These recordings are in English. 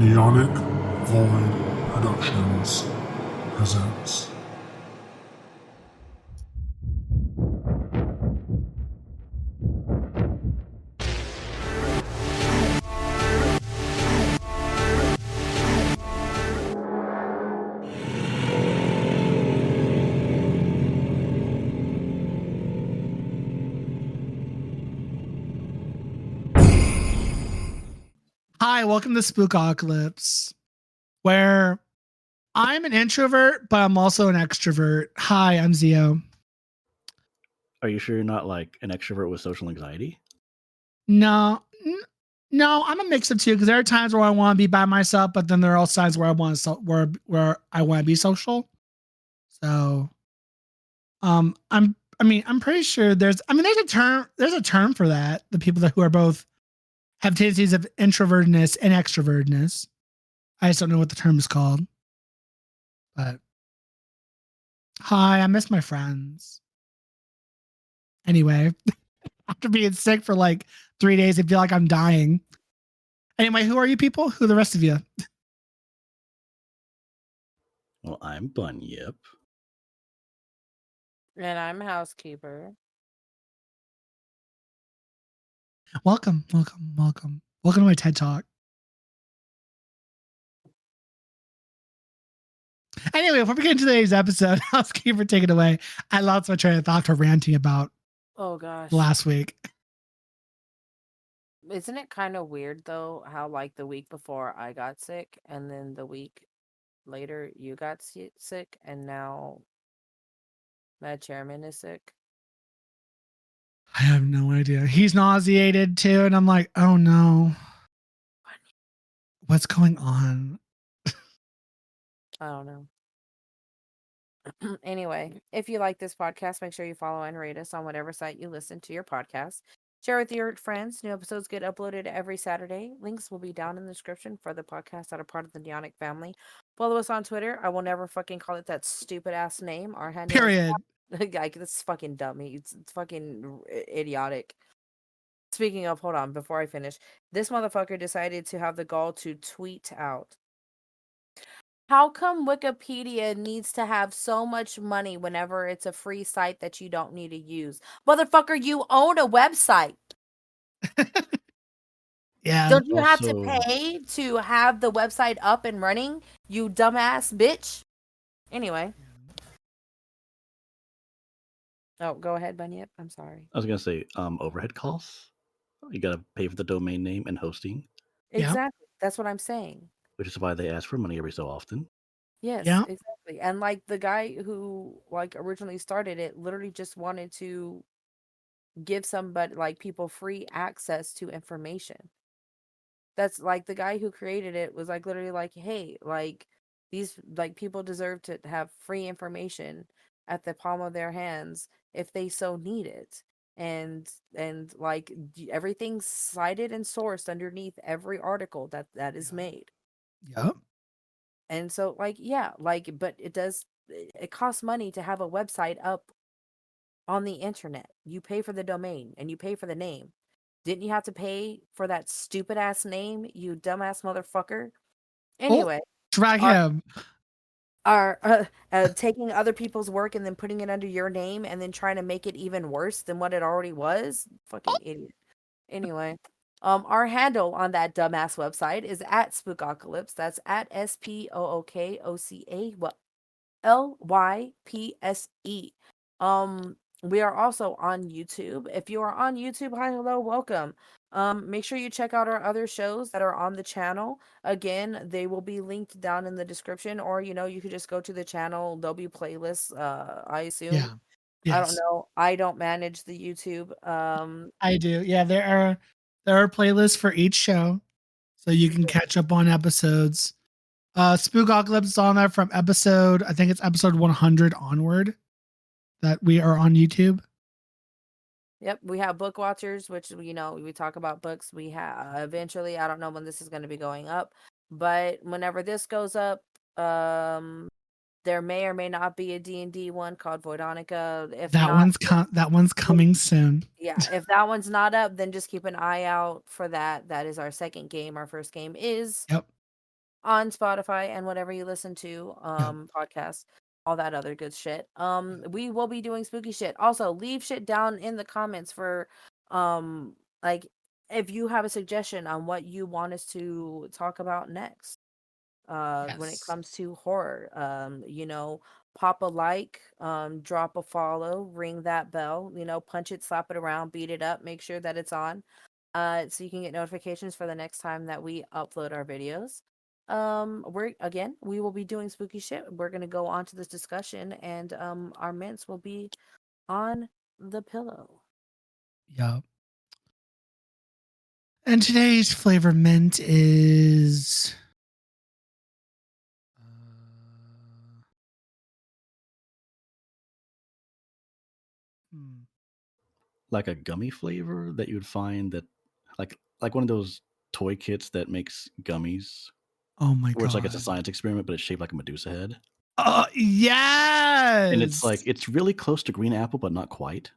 Neonic Void Productions presents. Hi, welcome to Spookocalypse, where I'm an introvert, but I'm also an extrovert. Hi, I'm Zio. Are you sure you're not like an extrovert with social anxiety? No, no, I'm a mix of two because there are times where I want to be by myself, but then there are also times where I want to where I want to be social. So, I'm pretty sure there's a term for that. The people who are both have tendencies of introvertedness and extrovertedness. I just don't know what the term is called. But hi, I miss my friends. Anyway, after being sick for like 3 days, I feel like I'm dying. Anyway, who are you people? Who are the rest of you? Well, I'm Bunyip. And I'm housekeeper. Welcome to my TED Talk. Anyway, before we get into today's episode, housekeeper, take it away. I lost my train of thought for ranting about last week. Isn't it kind of weird though how like the week before I got sick and then the week later you got sick and now that chairman is sick? I have no idea. He's nauseated too, and I'm like, oh no. What's going on? I don't know. Anyway, if you like this podcast, make sure you follow and rate us on whatever site you listen to your podcast. Share with your friends. New episodes get uploaded every Saturday. Links will be down in the description for the podcasts that are part of the Neonic family. Follow us on Twitter. I will never fucking call it that stupid ass name. Our handle Period. Like, this is fucking dummy. It's fucking idiotic. Speaking of, hold on, before I finish. This motherfucker decided to have the gall to tweet out, how come Wikipedia needs to have so much money whenever it's a free site that you don't need to use? Motherfucker, you own a website. Yeah. Don't you have to pay to have the website up and running, you dumbass bitch? Anyway. Oh, go ahead, Bunyip. I'm sorry. I was gonna say, overhead costs. You gotta pay for the domain name and hosting. Exactly. That's what I'm saying. Which is why they ask for money every so often. Yes, exactly. And like the guy who like originally started it literally just wanted to give somebody like people free access to information. That's like the guy who created it was like literally like, hey, like these like people deserve to have free information at the palm of their hands if they so need it. And like everything's cited and sourced underneath every article that is made. Yep. And so like, yeah, like, but it costs money to have a website up on the internet. You pay for the domain and you pay for the name. Didn't you have to pay for that stupid ass name, you dumbass motherfucker? Anyway, drag him. Are taking other people's work and then putting it under your name and then trying to make it even worse than what it already was? Fucking idiot. Anyway, our handle on that dumbass website is at Spookocalypse. That's at SPOOKOCALYPSE. We are also on YouTube. If you are on YouTube, hi, hello, welcome. Make sure you check out our other shows that are on the channel. Again, they will be linked down in the description, or you could just go to the channel. There'll be playlists, I assume. Yeah. Yes. I don't know. I don't manage the YouTube. I do. Yeah, there are playlists for each show, so you can catch up on episodes. Spookocalypse is on there from episode, I think it's episode 100 onward, that we are on YouTube. Yep, we have Book Watchers, which we talk about books. We have eventually, I don't know when this is going to be going up, but whenever this goes up, there may or may not be a D&D one called Voidonica. If that one's coming soon. Yeah, if that one's not up, then just keep an eye out for that. That is our second game. Our first game is on Spotify and whatever you listen to, Yep. podcasts, all that other good shit. We will be doing spooky shit. Also, leave shit down in the comments for, like if you have a suggestion on what you want us to talk about next. When it Yes. comes to horror, pop a like, drop a follow, ring that bell, punch it, slap it around, beat it up, make sure that it's on, so you can get notifications for the next time that we upload our videos. We will be doing spooky shit. We're gonna go on to this discussion, and our mints will be on the pillow. Yep. And today's flavor mint is Like a gummy flavor that you would find that, like one of those toy kits that makes gummies, oh my where it's like god. it's a science experiment, but it's shaped like a Medusa head. Oh yes. And it's like it's really close to green apple, but not quite.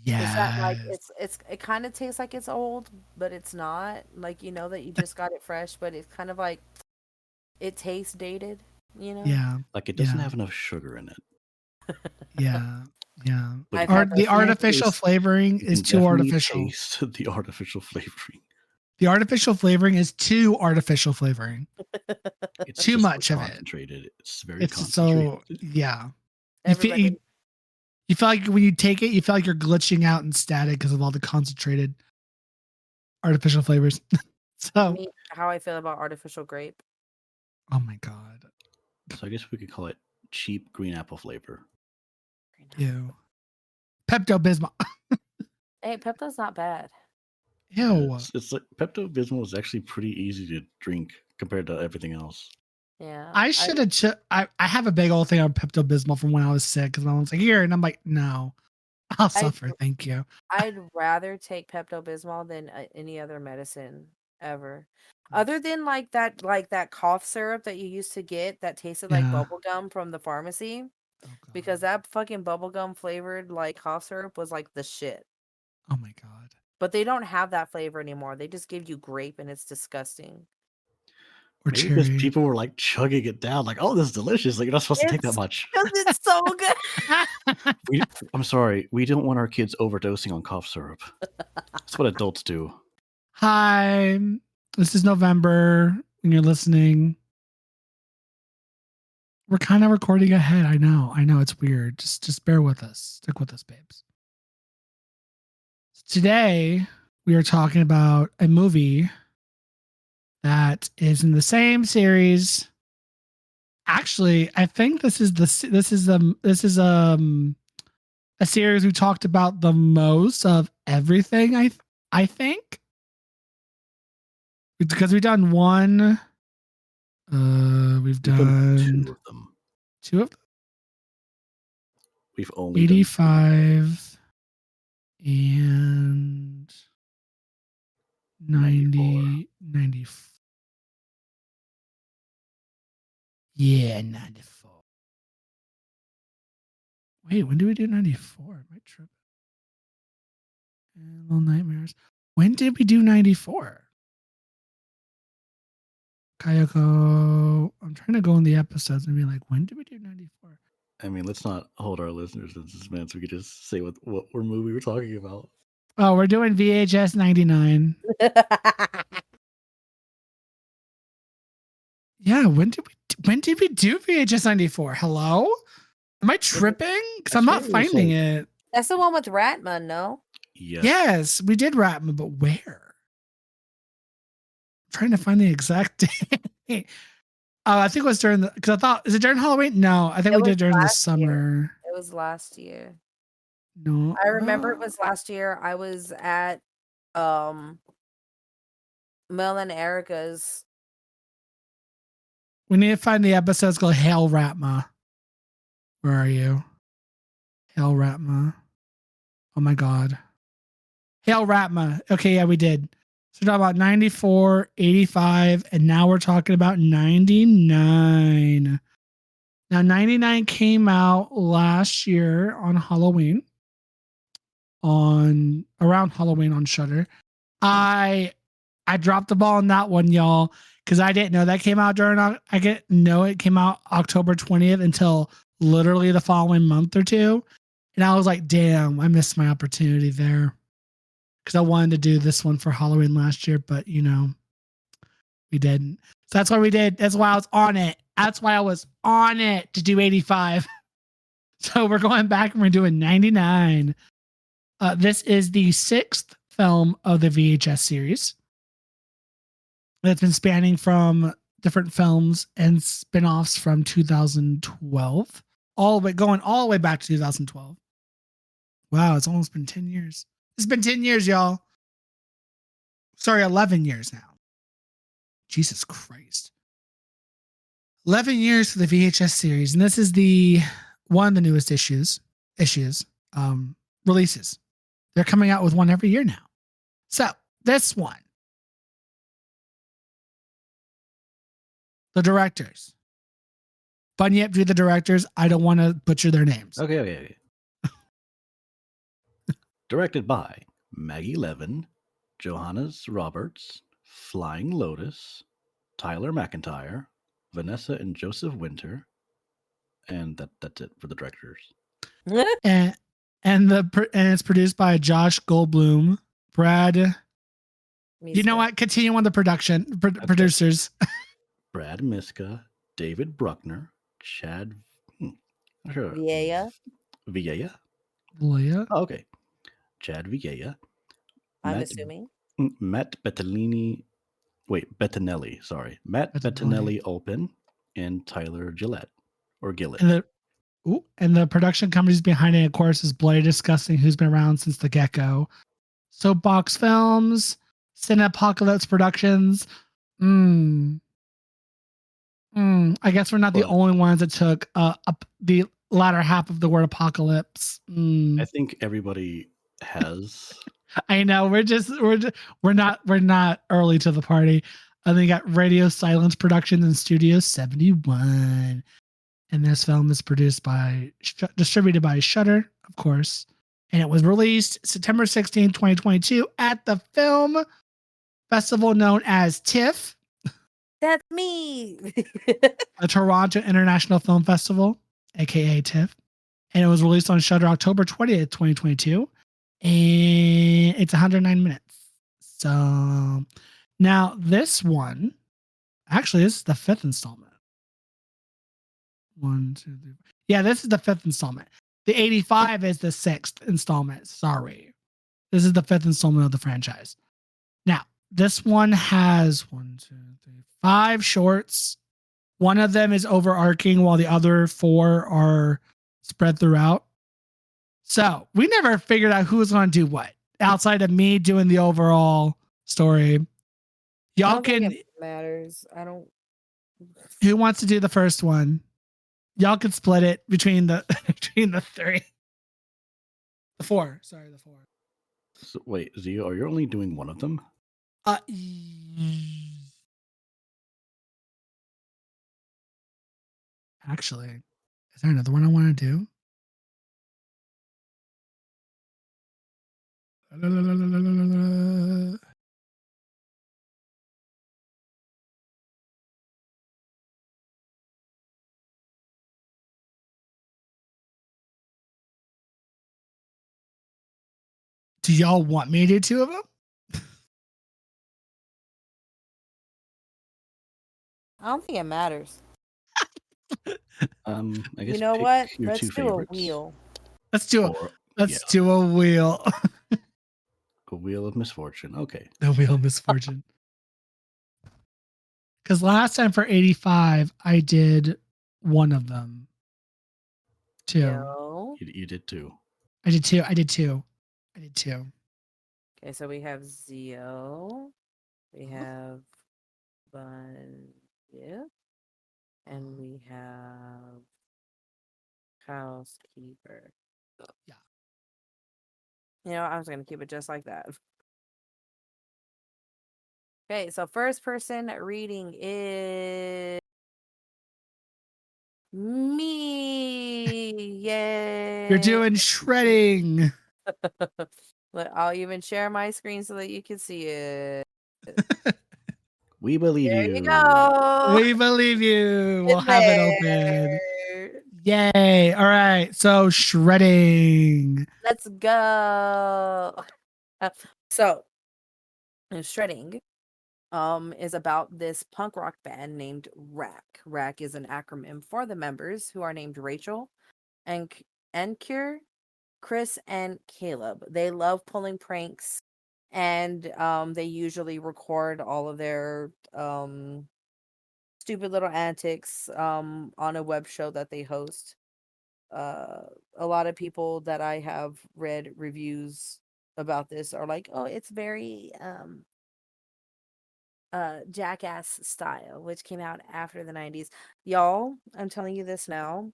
Is that like yes. it kind of tastes like it's old, but it's not. Like that you just got it fresh, but it's kind of like it tastes dated. Yeah. Like it doesn't Yeah. have enough sugar in it. Yeah. Yeah. But I've had The those artificial taste- flavoring You is can too definitely artificial. taste the artificial flavoring. The artificial flavoring is too artificial flavoring. It's Too just much so of it. concentrated. It's very It's concentrated. so yeah. everybody. You feel like when you take it, you feel like you're glitching out in static because of all the concentrated artificial flavors. So, How I feel about artificial grape. oh my god. So I guess we could call it cheap green apple flavor. Ew. Pepto Bismol. Hey, Pepto's not bad. Ew. Yeah, it's like Pepto Bismol is actually pretty easy to drink compared to everything else. Yeah. I should have. I have a big old thing on Pepto Bismol from when I was sick because my mom's like, here. And I'm like, no, I'll suffer. Thank you. I'd rather take Pepto Bismol than any other medicine ever. Other than like that cough syrup that you used to get that tasted like Yeah. bubble gum from the pharmacy. Oh, God. Because that fucking bubblegum flavored like cough syrup was like the shit. Oh my god. But they don't have that flavor anymore. They just give you grape and it's disgusting. Or Maybe cherry. because people were like chugging it down, like, oh, this is delicious. Like, you're not supposed to take that much. Because it's so good. I'm sorry. We don't want our kids overdosing on cough syrup. That's what adults do. Hi. This is November when you're listening. We're kind of recording ahead. I know. It's weird. Just bear with us. Stick with us, babes. Today, we are talking about a movie that is in the same series. Actually, I think this is a series we talked about the most of everything. I think because we've done one. We've done two of them. Two of them. We've only 85 and 90, 94. Yeah, 94. Wait, when did we do 94? Am I tripping? Little Nightmares. When did we do 94? Kayako. I'm trying to go in the episodes and be like, when did we do 94? I mean, let's not hold our listeners in suspense. We could just say what movie we're talking about. Oh, we're doing VHS 99. Yeah, when did we do VHS 94? Hello? Am I tripping? Because I'm not finding it. That's the one with Ratman, no? Yes, we did Ratman, but where? I'm trying to find the exact date. I think it was during because I thought, is it during Halloween? No, I think we did during the summer. It was last year. No. I remember it was last year. I was at Mel and Erica's. We need to find the episodes called Hail Ratma. Where are you? Hail Ratma. Oh my god. Hail Ratma. Okay, yeah, we did. So we're talking about 94, 85, and now we're talking about 99. Now, 99 came out last year on Halloween. Around Halloween on Shudder. I I dropped the ball on that one, y'all, because I didn't know that came out during. I didn't know it came out October 20th until literally the following month or two, and I was like, "Damn, I missed my opportunity there." Because I wanted to do this one for Halloween last year, but we didn't. So that's why we did. That's why I was on it. That's why I was on it to do 85. So we're going back and we're doing 99. This is the 6th film of the VHS series. It's been spanning from different films and spin-offs from 2012, going all the way back to 2012. Wow, it's almost been 10 years. It's been 10 years, y'all. Sorry, 11 years now. Jesus Christ. 11 years for the VHS series, and this is one of the newest releases. They're coming out with one every year now. So this one, the directors. Bunyip, do the directors. I don't want to butcher their names. Okay. Directed by Maggie Levin, Johannes Roberts, Flying Lotus, Tyler McIntyre, Vanessa and Joseph Winter, and that's it for the directors. and it's produced by Josh Goldblum, Brad. You know what? Continue on the producers. Brad Miska, David Bruckner, Chad Vieira. Vieira? Vieira? Oh, okay. Chad Vieira. I'm assuming. Matt Bettinelli. Sorry. Matt Bettinelli Open and Tyler Gillette. Or Gillett. And the production companies behind it, of course, is Bloody Disgusting, who's been around since the get-go. Soapbox Films, Cineapocalypse Productions. I guess we're not the only ones that took up the latter half of the word apocalypse. I think everybody has. I know we're not early to the party. And they got Radio Silence Productions and Studio 71. And this film is distributed by Shudder, of course. And it was released September 16, 2022 at the film festival known as TIFF. That's me. The Toronto International Film Festival, aka TIFF. And it was released on Shudder October 20th, 2022. And it's 109 minutes. So now this one, actually, this is the 5th installment. 1, 2, 3. Yeah, this is the 5th installment. The 85 is the 6th installment. Sorry. This is the 5th installment of the franchise. Now, this one has 5 shorts. One of them is overarching while the other 4 are spread throughout. So we never figured out who was going to do what outside of me doing the overall story. Y'all can. Think it matters. I don't. Who wants to do the first one? Y'all can split it between the 3. The 4. Sorry, the 4. So, wait, Zio, are you only doing one of them? Actually, is there another one I want to do? Do y'all want me to do 2 of them? I don't think it matters. I guess you know what? Let's do a wheel. Let's do a wheel. A wheel of misfortune. Okay. The wheel of misfortune. Because last time for 85, I did one of them. 2. No. You did 2. I did two. Okay, so we have Zio. We have Bun. Yeah. And we have Housekeeper. Yeah. I was going to keep it just like that. Okay, so first person reading is me. Yay. You're doing shredding. I'll even share my screen so that you can see it. We believe There you. you go. We believe you. We'll In have it open. there. Yay. All right. So shredding. Let's go. So, shredding is about this punk rock band named Rack. Rack is an acronym for the members who are named Rachel and Cure, Chris, and Caleb. They love pulling pranks, and they usually record all of their stupid little antics on a web show that they host. A lot of people that I have read reviews about this are like, "Oh, it's very Jackass style," which came out after the 90s. Y'all, I'm telling you this now.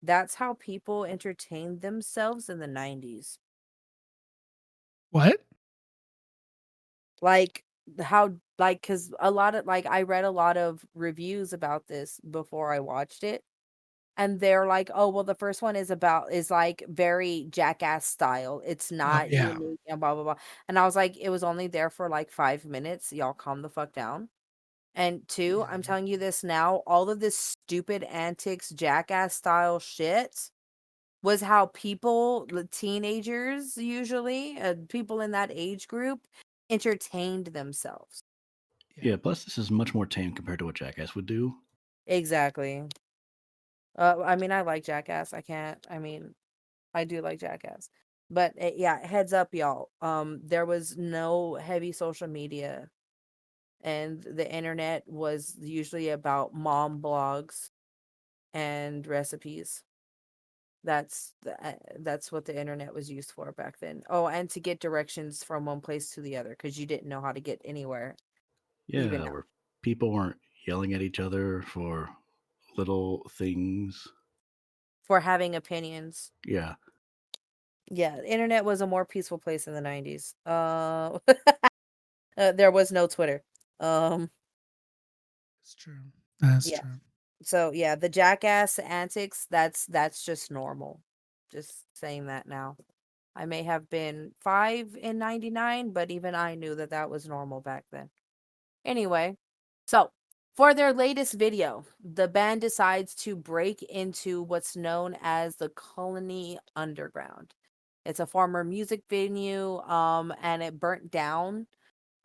That's how people entertained themselves in the 90s. What? Like how like cuz a lot of like I read a lot of reviews about this before I watched it, and they're like, "Oh, well the first one is like very Jackass style. It's Oh, not yeah. unique and blah blah blah." And I was like, "It was only there for like 5 minutes. Y'all calm the fuck down." And two, Yeah. I'm telling you this now, all of this stupid antics, Jackass style shit was how people, the teenagers usually, people in that age group, entertained themselves. Yeah, plus this is much more tame compared to what Jackass would do. Exactly. I mean, I like Jackass. I do like Jackass. But yeah, heads up, y'all. There was no heavy social media, and the internet was usually about mom blogs and recipes. That's what the internet was used for back then. Oh, and to get directions from one place to the other because you didn't know how to get anywhere, even Yeah, now. where people weren't yelling at each other for little things. For having opinions. Yeah. Yeah, the internet was a more peaceful place in the 90s. There was no Twitter. Um, That's true. That's yeah. true. So yeah, the Jackass antics, that's just normal. Just saying that now. I may have been 5 in 99, but even I knew that that was normal back then. Anyway, so for their latest video, the band decides to break into what's known as the Colony Underground. It's a former music venue, and it burnt down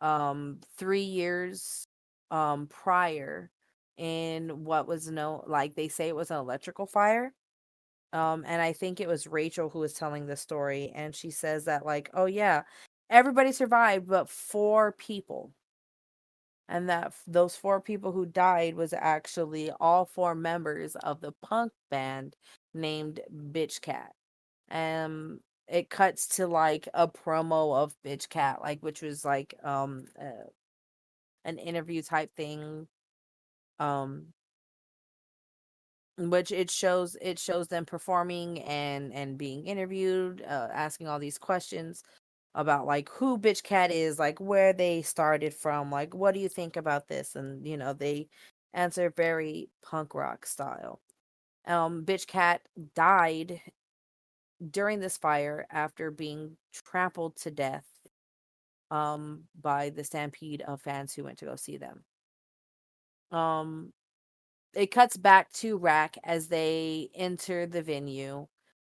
3 years prior in what was known, like they say it was an electrical fire. And I think it was Rachel who was telling the story, and she says that like, oh yeah, everybody survived but 4 people, and that those 4 people who died was actually all 4 members of the punk band named Bitch Cat. It cuts to like a promo of Bitch Cat, like which was like an interview type thing, um which it shows them performing and being interviewed, asking all these questions about like who Bitch Cat is, like where they started from, like what do you think about this, and they answer very punk rock style. Bitch Cat died during this fire after being trampled to death by the stampede of fans who went to go see them. um it cuts back to Rack as they enter the venue,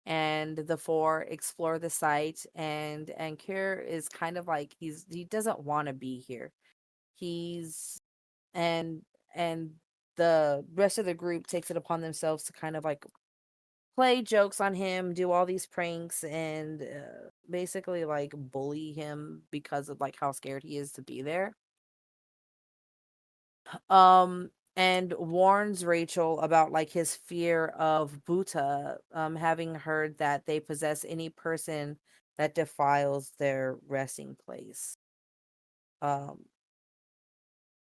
and the 4 explore the site, and Kier is kind of like he doesn't want to be here. He's and and the rest of the group takes it upon themselves to kind of like play jokes on him, do all these pranks, and basically like bully him because of like how scared he is to be there. And warns Rachel about like his fear of Buta, having heard that they possess any person that defiles their resting place. Um,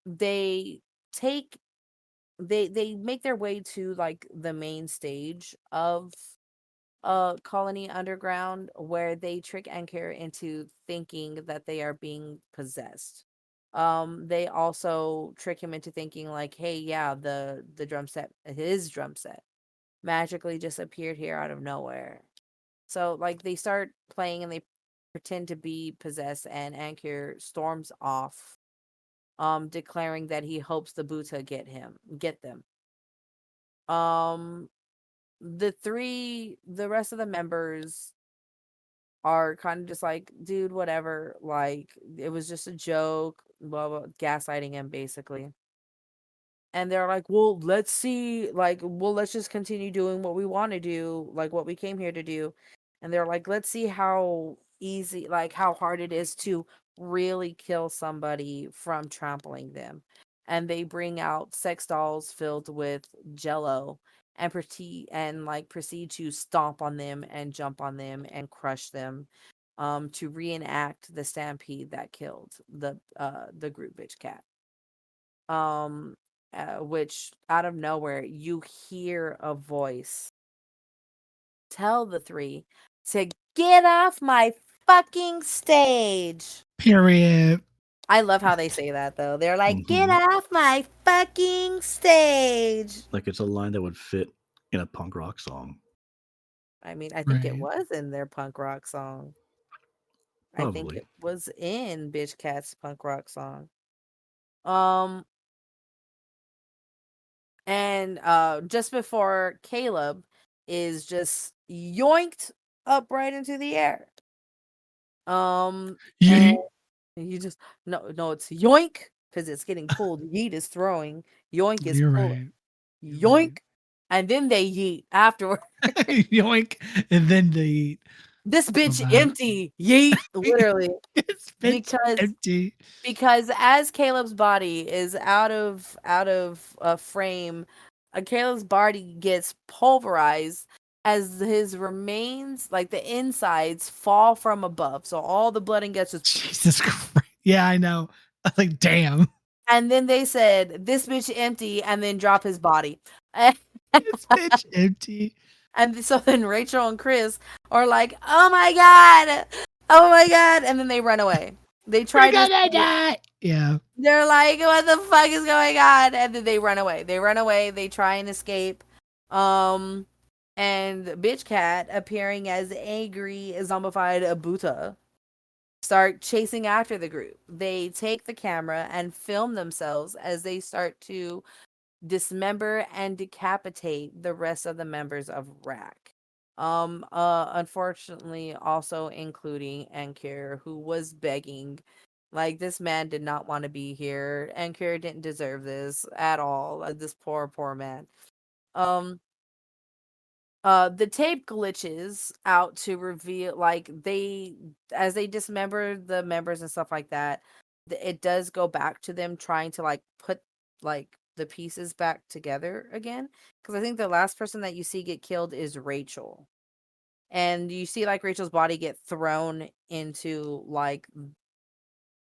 they take they make their way to like the main stage of Colony Underground, where they trick Anker into thinking that they are being possessed. They also trick him into thinking like, hey, yeah, the drum set, his drum set, magically just appeared here out of nowhere. So like they start playing and they pretend to be possessed, and Anker storms off declaring that he hopes the Buddha get them. The rest of the members are kind of just like, dude, whatever, like it was just a joke, blah blah, gaslighting him basically. And they're like, well, let's see, like, well, let's just continue doing what we want to do, like what we came here to do. And they're like, let's see how easy, like how hard it is to really kill somebody from trampling them. And they bring out sex dolls filled with jello and proceed to stomp on them and jump on them and crush them, to reenact the stampede that killed the group bitch cat. Which out of nowhere you hear a voice tell the three to get off my fucking stage. Period. I love how they say that though. They're like, get Mhm. off my fucking stage. Like it's a line that would fit in a punk rock song. I mean, I think it Right. was in their punk rock song. I think Probably. it was in Bitch Cat's punk rock song. Um, and just before Caleb is just yoinked up right into the air. And Yeet. you just no, it's yoink because it's getting pulled. Yeet is throwing. Yoink is You're pulling. right. You're Yoink, right. and then they yeet afterward. Yoink, and then they eat. This bitch About empty. Yeet, literally, it's bitch because empty. as Caleb's body is out of frame, Caleb's body gets pulverized as his remains, like the insides, fall from above. So all the blood and guts just, Jesus Christ. Yeah, I know. I was like, damn. and then they said, "This bitch empty," and then drop his body. It's bitch empty. And so then Rachel and Chris are like, "Oh my god, oh my god," and then they run away. They try We're to gonna escape. die. Yeah. They're like, what the fuck is going on? And then they run away. They try and escape. And Bitch Cat, appearing as angry, zombified Abuta, start chasing after the group. They take the camera and film themselves as they start to dismember and decapitate the rest of the members of RAC. Unfortunately, also including Ankir, who was begging. Like, this man did not want to be here. Ankir didn't deserve this at all. This poor man. The tape glitches out to reveal, like, as they dismember the members and stuff like that, it does go back to them trying to like put like the pieces back together again, because I think the last person that you see get killed is Rachel, and you see like Rachel's body get thrown into like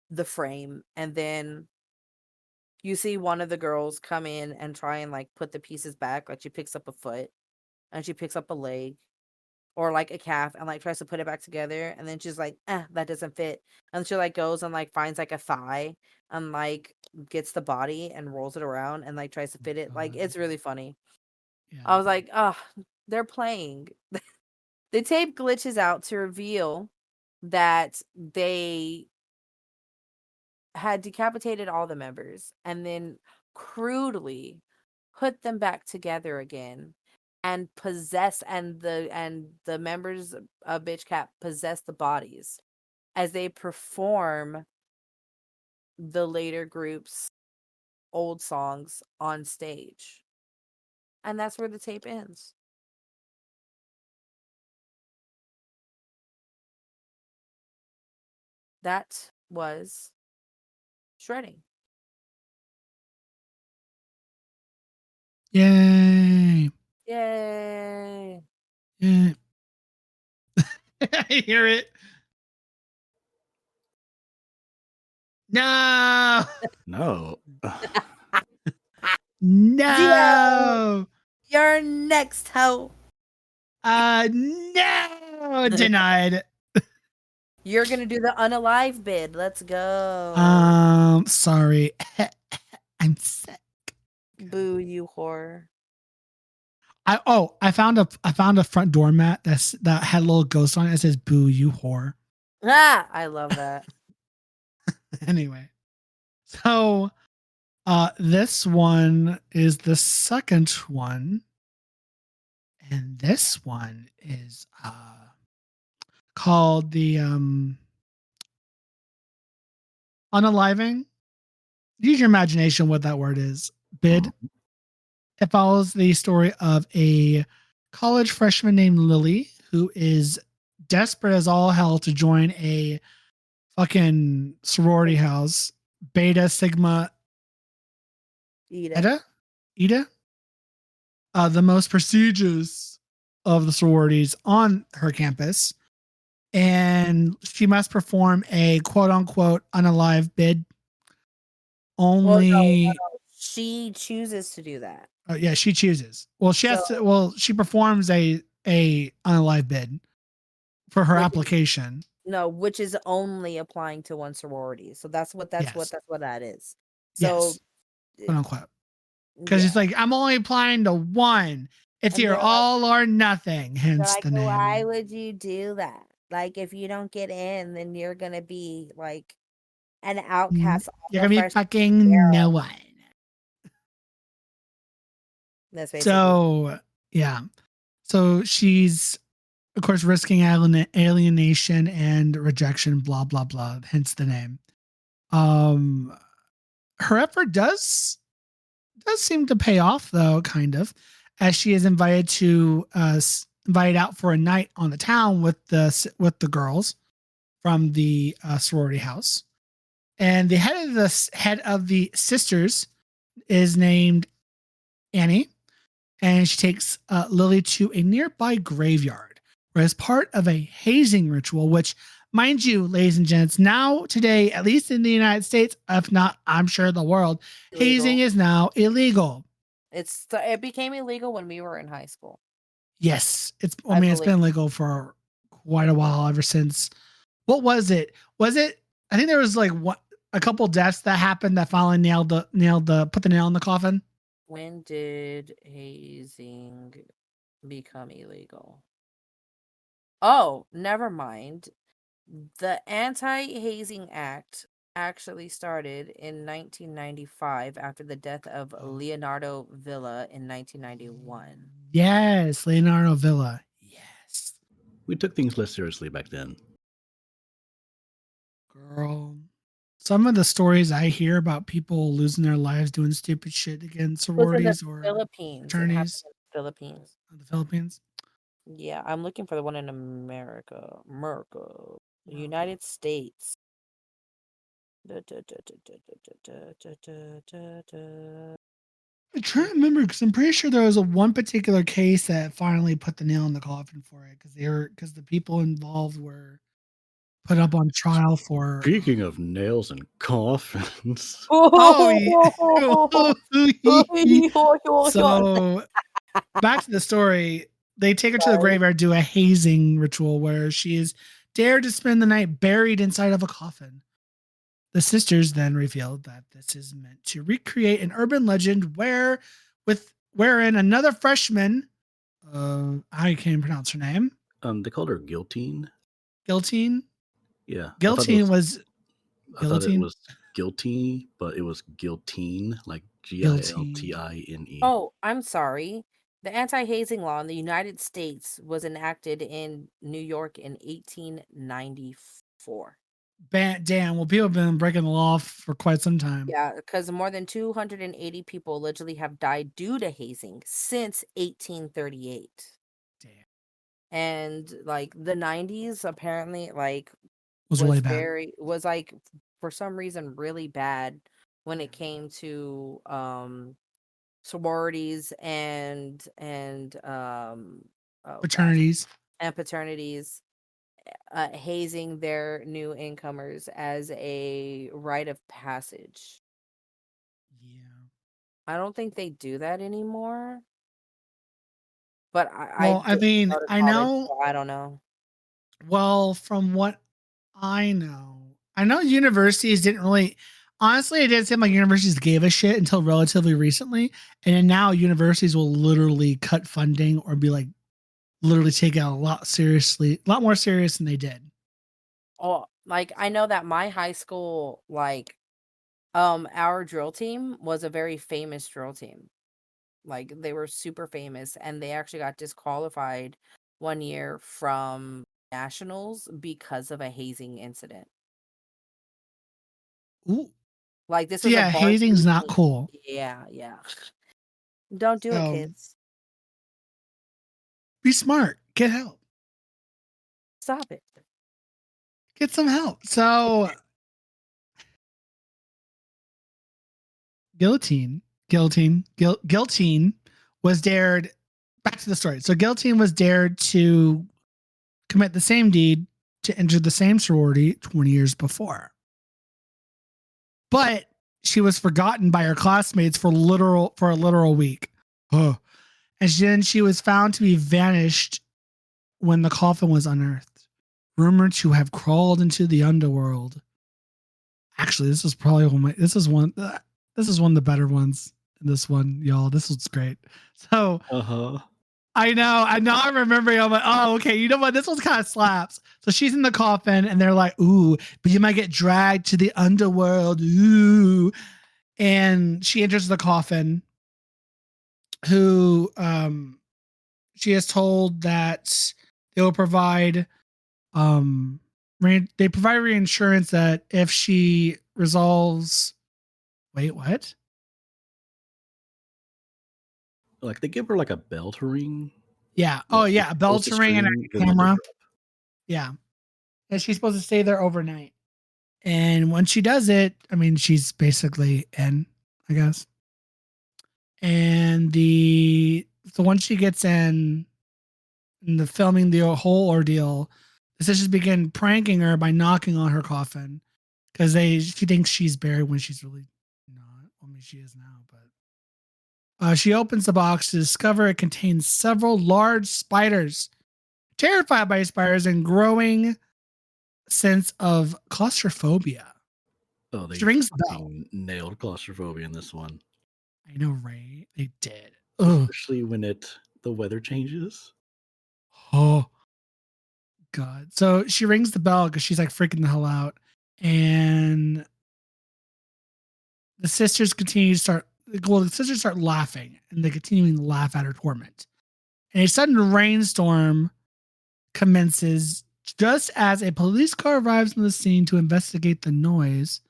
the frame, and then you see one of the girls come in and try and like put the pieces back, like she picks up a foot and she picks up a leg or like a calf and like tries to put it back together, and then she's like, that doesn't fit, and she like goes and like finds like a thigh and like gets the body and rolls it around and like tries to fit it. Like, it's really funny. Yeah. I was like, they're playing. The tape glitches out to reveal that they had decapitated all the members and then crudely put them back together again and the members of Bitch Cat possess the bodies as they perform the later group's old songs on stage. And that's where the tape ends. That was shredding. Yay. Yay. Yeah. I hear it. No. No. No. You're next, ho. No. Denied. You're gonna do the unalive bid. Let's go. Sorry. I'm sick. Boo, you whore. I found a front doormat that had a little ghost on it. It says "Boo, you whore." Ah, I love that. Anyway, So this one is the second one. And this one is called the unaliving. Use your imagination what that word is. Bid. It follows the story of a college freshman named Lily who is desperate as all hell to join a fucking sorority house, Beta Sigma Ida. Ida, the most prestigious of the sororities on her campus. And she must perform a quote unquote unalive bid. Well, Only, she chooses to do that. yeah, she chooses. Well, she has So- to. Well, she performs a unalive bid for her Which is- application. No, which is only applying to one sorority. So that's what that is. So Yes, quote unquote. Because yeah. it's like I'm only applying to one. It's And either they're like- all or nothing. They're Hence like, the name. why would you do that? Like, if you don't get in, then you're gonna be like an outcast. You're gonna be fucking no one. That's basically. So yeah. So she's of course risking alienation and rejection, blah blah blah, hence the name. Her effort does seem to pay off though, kind of, as she is invited to invited out for a night on the town with the girls from the sorority house. And the head of the sisters is named Annie, and she takes Lily to a nearby graveyard, where as part of a hazing ritual, which, mind you, ladies and gents, now today, at least in the United States, if not, I'm sure the world, Illegal. hazing is now illegal. It became illegal when we were in high school. Yes, it's been illegal for quite a while, ever since. What was it? I think there was like a couple deaths that happened that finally put the nail in the coffin. When did hazing become illegal? Oh, never mind. The Anti-Hazing Act actually started in 1995 after the death of Leonardo Villa in 1991. Yes, Leonardo Villa. Yes. We took things less seriously back then. Girl. Some of the stories I hear about people losing their lives doing stupid shit against sororities or Philippines. fraternities. Philippines. The Philippines. Yeah, I'm looking for the one in America. United States. I'm trying to remember because I'm pretty sure there was one particular case that finally put the nail in the coffin for it because the people involved were put up on trial for. Speaking of nails and coffins. So back to the story. They take her to the graveyard, do a hazing ritual where she is dared to spend the night buried inside of a coffin. The sisters then revealed that this is meant to recreate an urban legend wherein another freshman, I can't pronounce her name. They called her Guillotine. Guillotine? Yeah. Guillotine I thought it was guilty, but it was guillotine, like Giltine. Oh, I'm sorry. The anti-hazing law in the United States was enacted in New York in 1894. Damn, well, people have been breaking the law for quite some time. Yeah, because more than 280 people allegedly have died due to hazing since 1838. Damn. And like the 90s apparently was really bad. Was like for some reason really bad when it came to sororities and fraternities and fraternities hazing their new incomers as a rite of passage. Yeah. I don't think they do that anymore. But I know. So I don't know. Well, from what I know universities didn't really. Honestly, it didn't seem like universities gave a shit until relatively recently, and then now universities will literally cut funding or be like, literally take it a lot more serious than they did. Oh, like I know that my high school Our drill team was a very famous drill team. Like, they were super famous, and they actually got disqualified one year from nationals because of a hazing incident. Ooh. Like, this So was a yeah, hazing's varsity not team. cool. Yeah. Don't do it, So kids. be smart. Get help. Stop it. Get some help. So Guillotine was dared. Back to the story. So Guillotine was dared to commit the same deed to enter the same sorority 20 years before. But she was forgotten by her classmates for a literal week. Oh. And then she was found to be vanished when the coffin was unearthed, rumored to have crawled into the underworld. Actually, this is probably this is one of the better ones in this one, y'all. This was great. So I know. I'm remembering. I'm like, oh, okay. You know what? This one kind of slaps. So she's in the coffin, and they're like, ooh, but you might get dragged to the underworld. Ooh. And she enters the coffin, who she is told that they will provide they provide reinsurance that if she resolves wait, what? Like they give her like a bell to ring. Yeah. Oh yeah, a bell to ring and a camera. Yeah. And she's supposed to stay there overnight. And when she does it, I mean, she's basically in, I guess. And so once she gets in the filming the whole ordeal, the sisters begin pranking her by knocking on her coffin because she thinks she's buried when she's really not. I mean, she is now, but she opens the box to discover it contains several large spiders. Terrified by spiders and growing sense of claustrophobia. Oh, they She rings the bell. nailed claustrophobia in this one. I know, right? They did. Ugh. Especially when the weather changes. Oh, God. So she rings the bell because she's like freaking the hell out. And the sisters start laughing, and they continuing to laugh at her torment. And a sudden rainstorm commences just as a police car arrives on the scene to investigate the noise.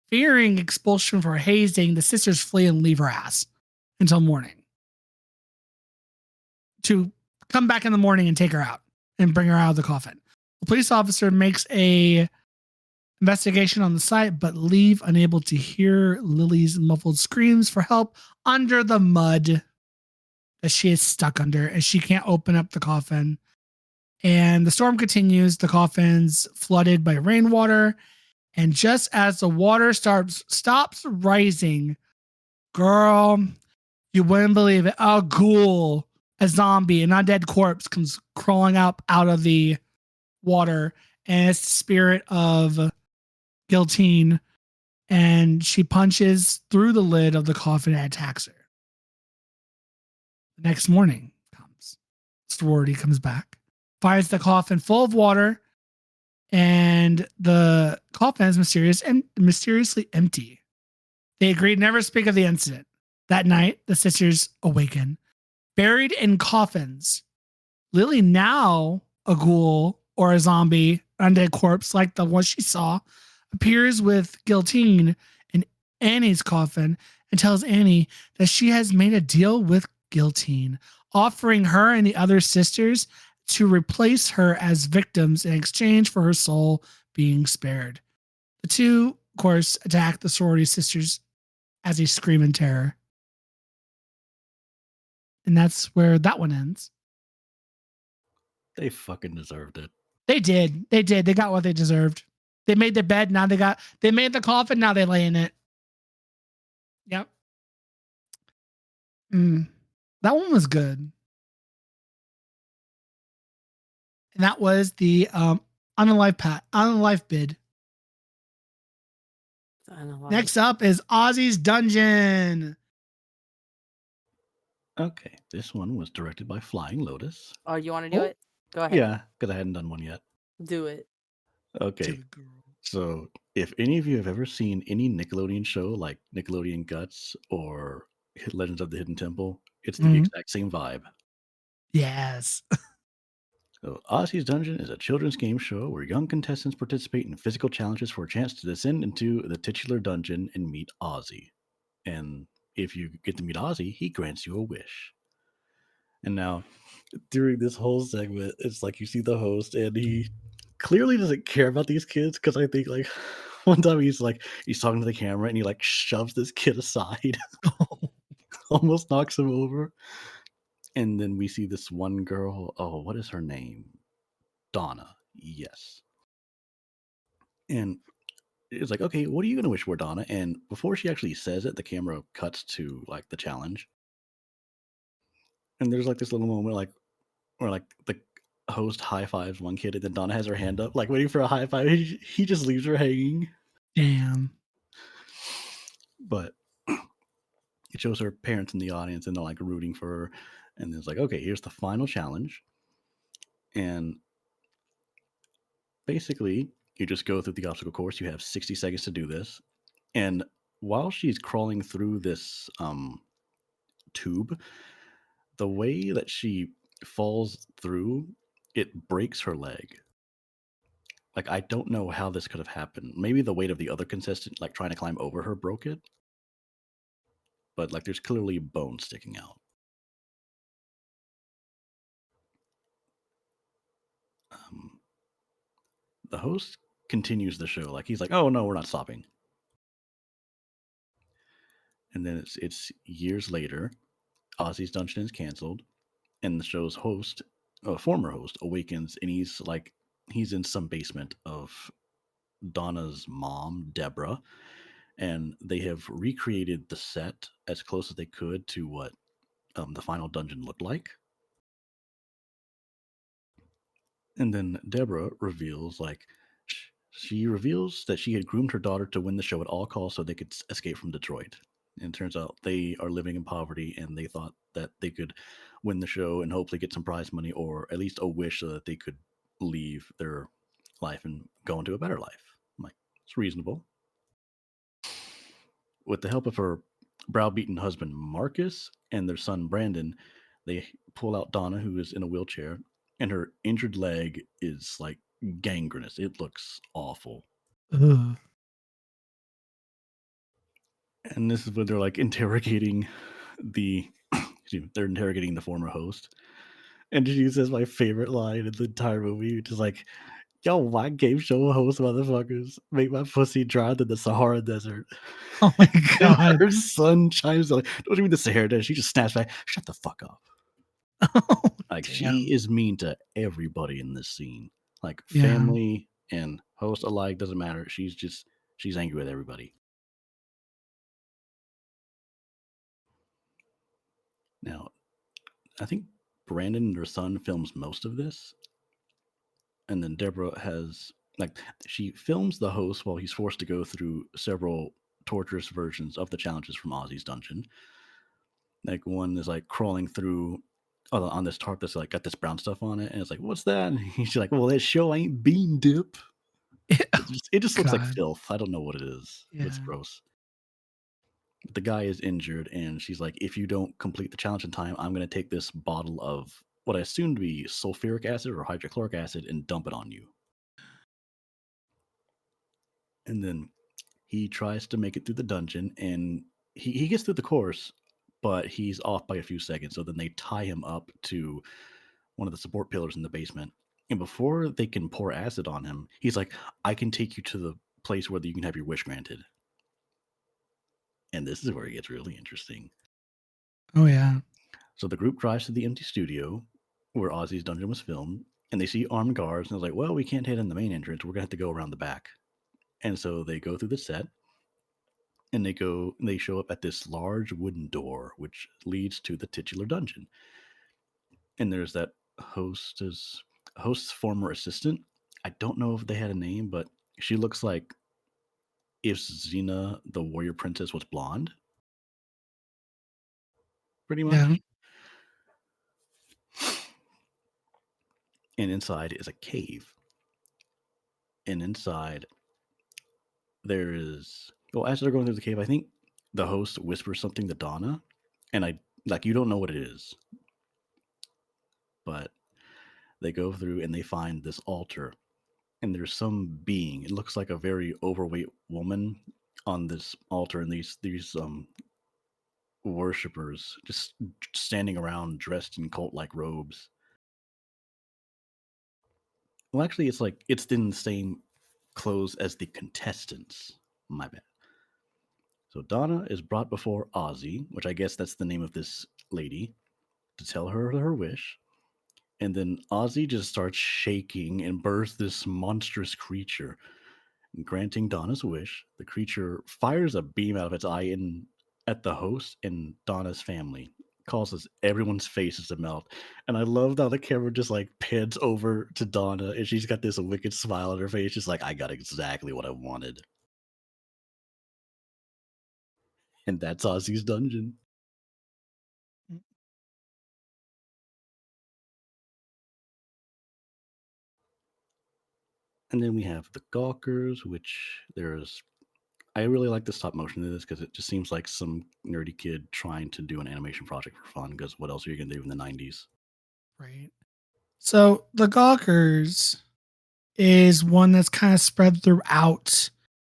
Fearing expulsion for hazing, the sisters flee and leave her ass until morning to come back in the morning and take her out and bring her out of the coffin. The police officer makes a investigation on the site, but leave unable to hear Lily's muffled screams for help under the mud that she is stuck under, and she can't open up the coffin. And the storm continues. The coffin's flooded by rainwater, and just as the water stops rising, girl, you wouldn't believe it. A ghoul, a zombie, an undead corpse comes crawling up out of the water, and it's the spirit of Guillotine, and she punches through the lid of the coffin and attacks her. The next morning comes. Sorority comes back, finds the coffin full of water, and the coffin is mysteriously empty. They agreed never to speak of the incident. That night, the sisters awaken, buried in coffins. Lily, now a ghoul or a zombie, undead corpse like the one she saw, appears with Guillotine in Annie's coffin and tells Annie that she has made a deal with Guillotine, offering her and the other sisters to replace her as victims in exchange for her soul being spared. The two, of course, attack the sorority sisters as they scream in terror. And that's where that one ends. They fucking deserved it. They did. They got what they deserved. They made their bed. Now they made the coffin. Now they lay in it. Yep. That one was good. And that was the unalive bid. Next up is Ozzy's Dungeon. Okay, this one was directed by Flying Lotus. Oh, you want to do it? Go ahead. Yeah, because I hadn't done one yet. Do it. Okay, so If any of you have ever seen any Nickelodeon show like Nickelodeon Guts or Legends of the Hidden Temple, it's the Mhm. exact same vibe. Yes. So, Ozzy's Dungeon is a children's game show where young contestants participate in physical challenges for a chance to descend into the titular dungeon and meet Ozzy. And if you get to meet Ozzy, he grants you a wish. And now, during this whole segment, it's like you see the host, and he clearly doesn't care about these kids because I think like one time he's talking to the camera and he like shoves this kid aside, almost knocks him over. And then we see this one girl. Oh, what is her name? Donna. Yes. And it's like, okay, what are you gonna wish for, Donna? And before she actually says it, the camera cuts to like the challenge. And there's like this little moment where like the host high fives one kid and then Donna has her hand up, like waiting for a high five. He just leaves her hanging. Damn. But it shows her parents in the audience and they're like rooting for her. And it's like, okay, here's the final challenge. And basically, you just go through the obstacle course. You have 60 seconds to do this. And while she's crawling through this tube, the way that she falls through, it breaks her leg. Like, I don't know how this could have happened. Maybe the weight of the other contestant, like trying to climb over her, broke it. But like, there's clearly bone sticking out. Um, the host continues the show. Like, he's like, "Oh no, we're not stopping." And then it's years later. Ozzy's Dungeon is canceled, and the show's host, former host, awakens, and he's in some basement of Donna's mom, Deborah, and they have recreated the set as close as they could to what the final dungeon looked like. And then Deborah reveals, she reveals that she had groomed her daughter to win the show at all costs so they could escape from Detroit. And it turns out they are living in poverty and they thought that they could win the show and hopefully get some prize money or at least a wish so that they could leave their life and go into a better life. I'm like, it's reasonable. With the help of her browbeaten husband Marcus and their son Brandon, they pull out Donna, who is in a wheelchair, and her injured leg is like gangrenous. It looks awful. Ugh. And this is when they're like interrogating the they're interrogating the former host. And she says my favorite line in the entire movie, which is like, "Yo, why game show host motherfuckers make my pussy drier than the Sahara Desert?" Oh my And god. her son chimes in like, "Don't you mean the Sahara Desert?" She just snaps back, "Shut the fuck up." Oh, Like, damn. she is mean to everybody in this scene. Like, Yeah. family and host alike, doesn't matter. She's angry with everybody. Now, I think Brandon and her son films most of this. And then Deborah has like she films the host while he's forced to go through several torturous versions of the challenges from Ozzy's Dungeon. Like one is like crawling through on this tarp that's like got this brown stuff on it, and it's like, "What's that?" And she's like, "Well, that show ain't bean dip." It just looks like God. filth. I don't know what it is. But it's Yeah. gross. The guy is injured, and she's like, "If you don't complete the challenge in time, I'm going to take this bottle of what I assume to be sulfuric acid or hydrochloric acid and dump it on you." And then he tries to make it through the dungeon, and he gets through the course, but he's off by a few seconds. So then they tie him up to one of the support pillars in the basement. And before they can pour acid on him, he's like, "I can take you to the place where you can have your wish granted." And this is where it gets really interesting. Oh yeah. So the group drives to the empty studio where Ozzy's dungeon was filmed, and they see armed guards, and they're like, "Well, we can't hit in the main entrance. We're gonna have to go around the back." And so they go through the set, and they show up at this large wooden door, which leads to the titular dungeon. And there's that host's former assistant. I don't know if they had a name, but she looks like if Xena, the warrior princess, was blonde, pretty Yeah. much. And inside is a cave. And inside there is as they're going through the cave, I think the host whispers something to Donna, and you don't know what it is, but they go through and they find this altar, and there's some being. It looks like a very overweight woman on this altar, and these worshippers just standing around dressed in cult like robes. Well, actually, it's in the same clothes as the contestants. My bad. So Donna is brought before Ozzy, which I guess that's the name of this lady, to tell her wish. And then Ozzy just starts shaking and births this monstrous creature. Granting Donna's wish, the creature fires a beam out of its eye at the host and Donna's family, causes everyone's faces to melt. And I love how the camera just like pans over to Donna and she's got this wicked smile on her face, just like, I got exactly what I wanted. And that's Ozzy's dungeon. And then we have the Gawkers, which I really like the stop motion of this because it just seems like some nerdy kid trying to do an animation project for fun. Because what else are you going to do in the 90s? Right. So the Gawkers is one that's kind of spread throughout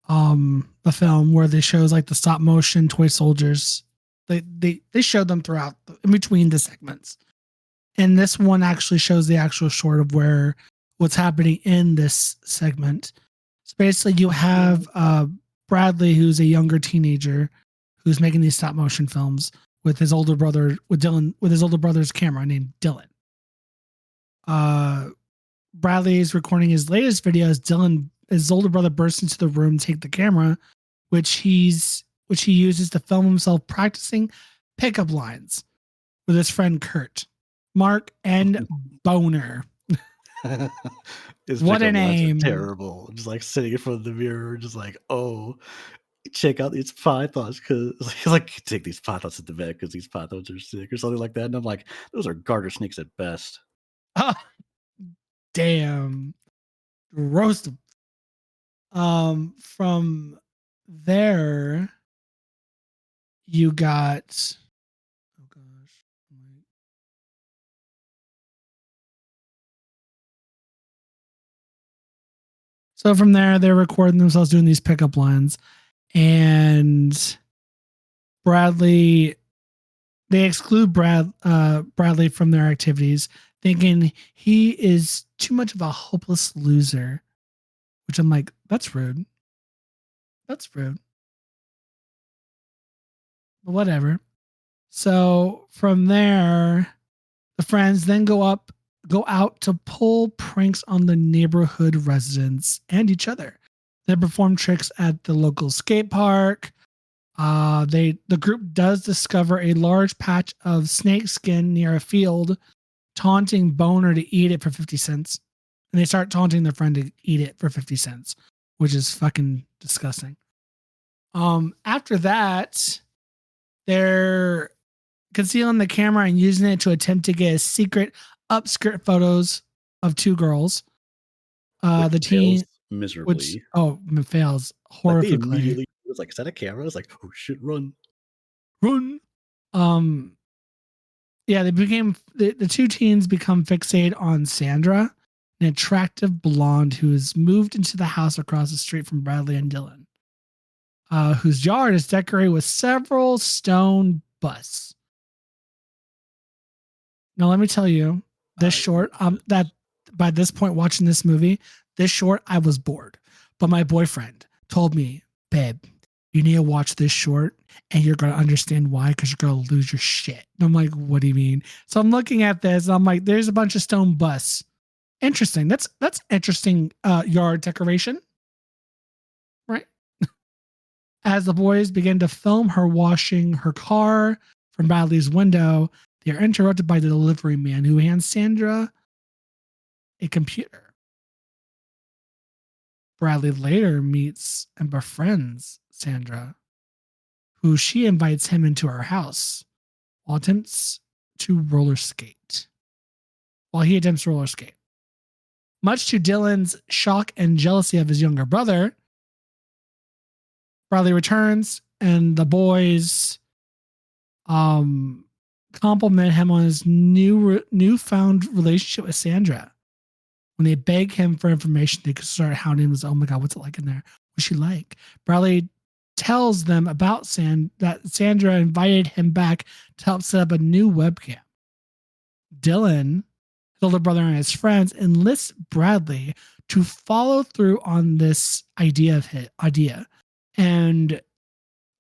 the film, where they shows like the stop motion toy soldiers. They showed them throughout in between the segments. And this one actually shows the actual short of what's happening in this segment. So basically you have Bradley, who's a younger teenager who's making these stop motion films with his older brother, with his older brother's camera named Dylan. Bradley is recording his latest video as his older brother, bursts into the room to take the camera, which he uses to film himself practicing pickup lines with his friend Kurt, Mark, and Boner. What a name! Terrible. Just like sitting in front of the mirror, just like, oh, check out these pythons because like take these pythons to the vet because these pythons are sick or something like that. And I'm like, those are garter snakes at best. Oh, damn. Roast them. From there, you got. Oh gosh. So from there, they're recording themselves doing these pickup lines, and Bradley. They exclude Bradley from their activities, thinking he is too much of a hopeless loser. Which I'm like, that's rude. That's rude. But whatever. So from there, the friends then go out to pull pranks on the neighborhood residents and each other. They perform tricks at the local skate park. The group does discover a large patch of snake skin near a field, taunting Boner to eat it for 50 cents. And they start taunting their friend to eat it for 50 cents, which is fucking disgusting. After that, they're concealing the camera and using it to attempt to get secret upskirt photos of two girls. The teen miserably. Fails horrifically. Like they immediately was like, is that a camera? It's like, oh shit, run. Yeah, the two teens become fixated on Sandra, an attractive blonde who has moved into the house across the street from Bradley and Dylan, whose yard is decorated with several stone busts. Now, let me tell you, this short, that by this point watching this movie, this short, I was bored. But my boyfriend told me, babe, you need to watch this short and you're going to understand why, because you're going to lose your shit. And I'm like, what do you mean? So I'm looking at this and I'm like, there's a bunch of stone busts. Interesting. That's interesting yard decoration. Right? As the boys begin to film her washing her car from Bradley's window, they are interrupted by the delivery man who hands Sandra a computer. Bradley later meets and befriends Sandra, who she invites him into her house while he attempts roller skate. Much to Dylan's shock and jealousy of his younger brother, Bradley returns, and the boys compliment him on his newfound relationship with Sandra. When they beg him for information, they start hounding him. Oh my God, what's it like in there? What's she like? Bradley tells them about that Sandra invited him back to help set up a new webcam. Dylan, his older brother, and his friends enlist Bradley to follow through on this idea and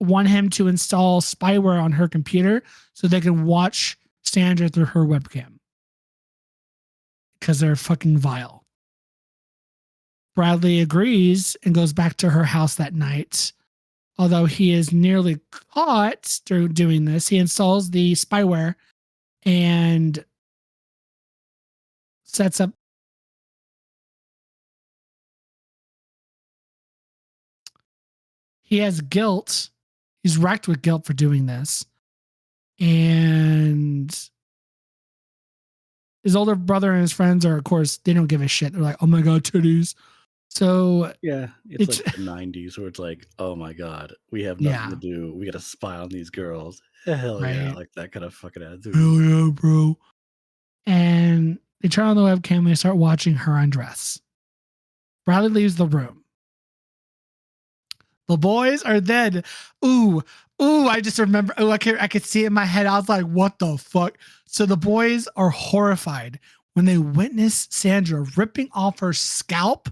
want him to install spyware on her computer so they can watch Sandra through her webcam because they're fucking vile. Bradley agrees and goes back to her house that night. Although he is nearly caught through doing this, he installs the spyware and sets up. He has guilt. He's racked with guilt for doing this. And his older brother and his friends are, of course, they don't give a shit. They're like, oh my God, titties. So yeah, it's like the 90s where it's like, oh my God, we have nothing to do. We got to spy on these girls. Hell right. Yeah, like that kind of fucking attitude. Hell yeah, bro. And they turn on the webcam and they start watching her undress. Bradley leaves the room. The boys are then, I just remember, I could see it in my head. I was like, what the fuck? So the boys are horrified when they witness Sandra ripping off her scalp,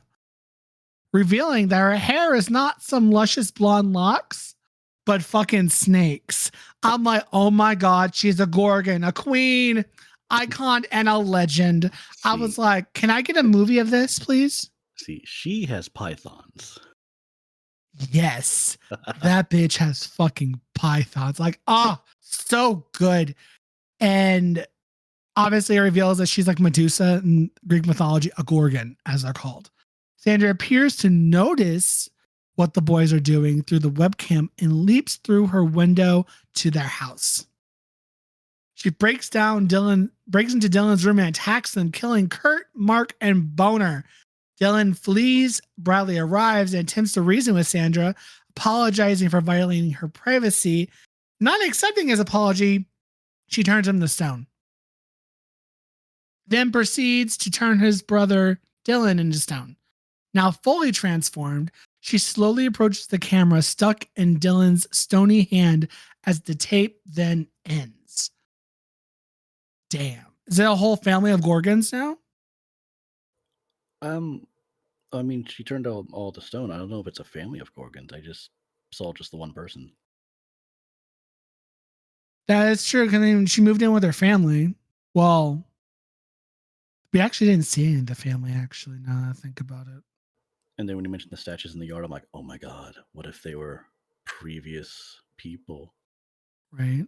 revealing that her hair is not some luscious blonde locks, but fucking snakes. I'm like, oh my God, she's a Gorgon, a queen, icon, and a legend. I was like, can I get a movie of this, please? See, she has pythons. Yes, that bitch has fucking pythons. Like, so good. And obviously it reveals that she's like Medusa in Greek mythology, a Gorgon, as they're called. Sandra appears to notice what the boys are doing through the webcam and leaps through her window to their house. She breaks into Dylan's room and attacks them, killing Kurt, Mark, and Boner. Dylan flees. Bradley arrives and attempts to reason with Sandra, apologizing for violating her privacy. Not accepting his apology, she turns him to stone. Then proceeds to turn his brother Dylan into stone. Now fully transformed, she slowly approaches the camera stuck in Dylan's stony hand as the tape then ends. Damn. Is it a whole family of Gorgons now? I mean, she turned all to stone. I don't know if it's a family of Gorgons. I just saw just the one person. That is true. Because she moved in with her family. Well, we actually didn't see any of the family, actually, now that I think about it. And then when you mentioned the statues in the yard, I'm like, oh my God, what if they were previous people? Right.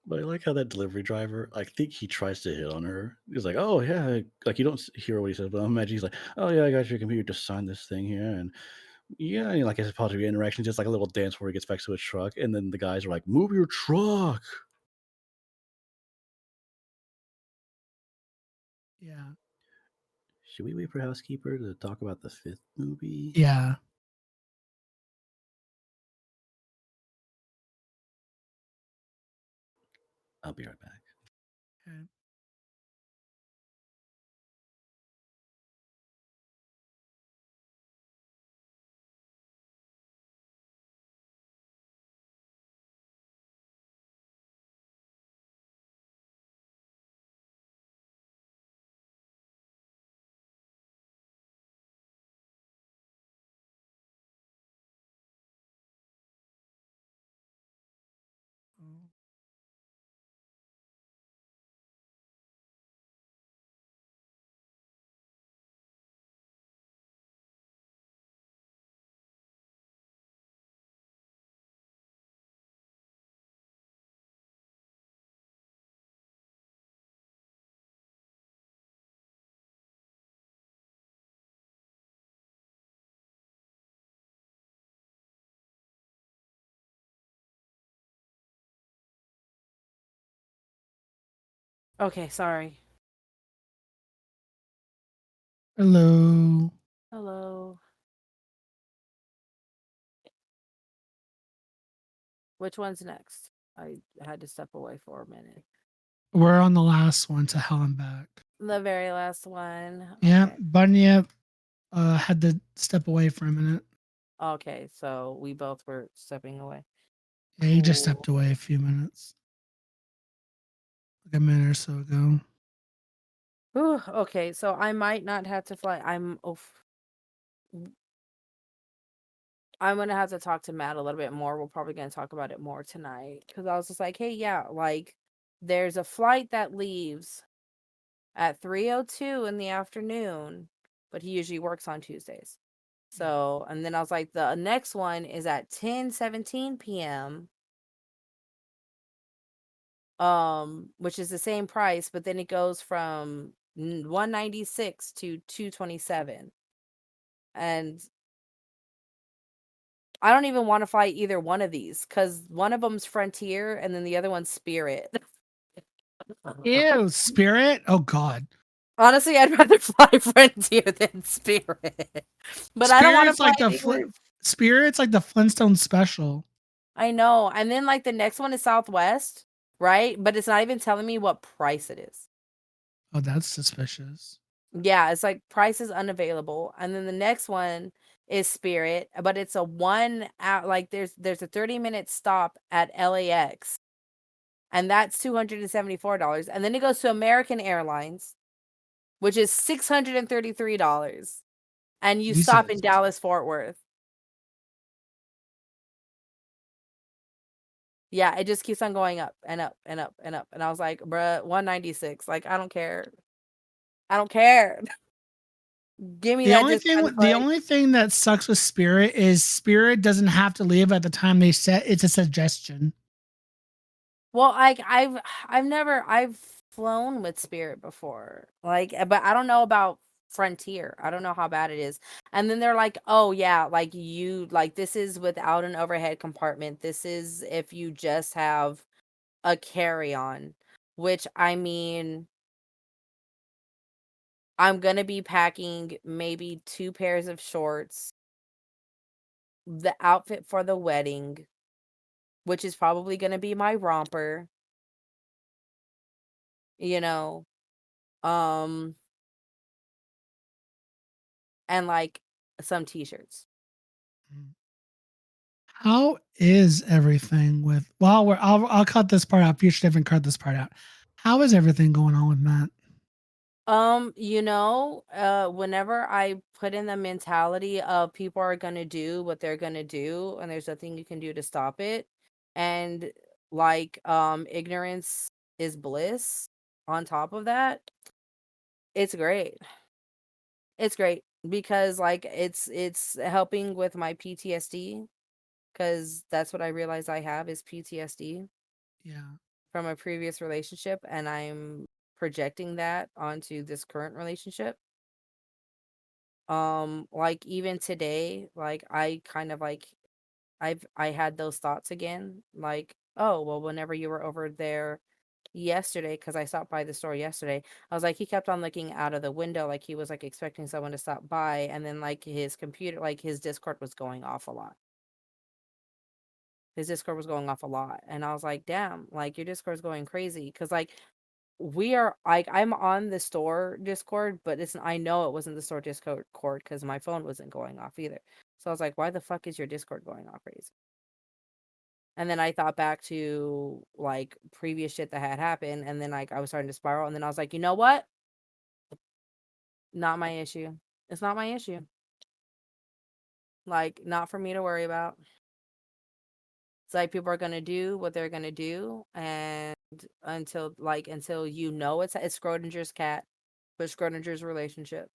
But I like how that delivery driver, I think he tries to hit on her. He's like, oh, yeah. Like, you don't hear what he says, but I imagine he's like, oh, yeah, I got your computer. Just sign this thing here. And yeah, and like, it's positive interaction, just like a little dance where he gets back to his truck. And then the guys are like, move your truck. Yeah. Should we wait for Housekeeper to talk about the 5th movie? Yeah. I'll be right back. Okay. Okay, sorry. Hello. Hello. Which one's next? I had to step away for a minute. We're on the last one to hell and back. The very last one. Yeah, Okay. Bunya had to step away for a minute. Okay, so we both were stepping away. Yeah, he just stepped away a few minutes. Like a minute or so ago. Ooh, okay, so I might not have to fly. I'm gonna have to talk to Matt a little bit more. We're probably gonna talk about it more tonight because I was just like, hey, yeah, like there's a flight that leaves at 3:02 in the afternoon, but he usually works on Tuesdays. So, and then I was like, the next one is at 10:17 p.m. Which is the same price, but then it goes from 196 to 227. And I don't even want to fly either one of these because one of them's Frontier and then the other one's Spirit. Ew, Spirit? Oh God. Honestly, I'd rather fly Frontier than Spirit. But I don't want to Spirit's fly like Spirit's like the Flintstone special. I know. And then like the next one is Southwest, right? But it's not even telling me what price it is. Oh, that's suspicious. Yeah, it's like price is unavailable. And then the next one is Spirit, but it's a 1 hour, like there's a 30-minute stop at LAX. And that's $274. And then it goes to American Airlines, which is $633. And you stop in Jesus. Dallas Fort Worth. Yeah, it just keeps on going up and up and up and up. And I was like, bruh, 196. Like, I don't care. I don't care. Give me that discount. The only thing that sucks with Spirit is Spirit doesn't have to leave at the time they set. It's a suggestion. Well, like I've flown with Spirit before. Like, but I don't know about Frontier. I don't know how bad it is. And then they're like, "Oh yeah, like this is without an overhead compartment. This is if you just have a carry-on." Which I mean, I'm going to be packing maybe 2 pairs of shorts, the outfit for the wedding, which is probably going to be my romper, you know. Um and like some t-shirts. How is everything with? Well, I'll cut this part out. You should even cut this part out. How is everything going on with Matt? Whenever I put in the mentality of people are gonna do what they're gonna do, and there's nothing you can do to stop it, and like ignorance is bliss on top of that, it's great. It's great because like it's helping with my PTSD because that's what I realize I have is PTSD Yeah. from a previous relationship, and I'm projecting that onto this current relationship. Like even today, like I kind of like I had those thoughts again, like, oh well, whenever you were over there yesterday, because I stopped by the store yesterday, I was like, he kept on looking out of the window like he was like expecting someone to stop by, and then like his computer, like his Discord was going off a lot. His Discord was going off a lot. And I was like, damn, like your Discord's going crazy. Cause like we are like I'm on the store Discord, but it's I know it wasn't the store Discord because my phone wasn't going off either. So I was like, why the fuck is your Discord going off crazy? And then I thought back to like previous shit that had happened, and then like I was starting to spiral, and then I was like, you know what? Not my issue. It's not my issue. Like, not for me to worry about. It's like people are gonna do what they're gonna do, and until you know it's Schrodinger's cat, but Schrodinger's relationship.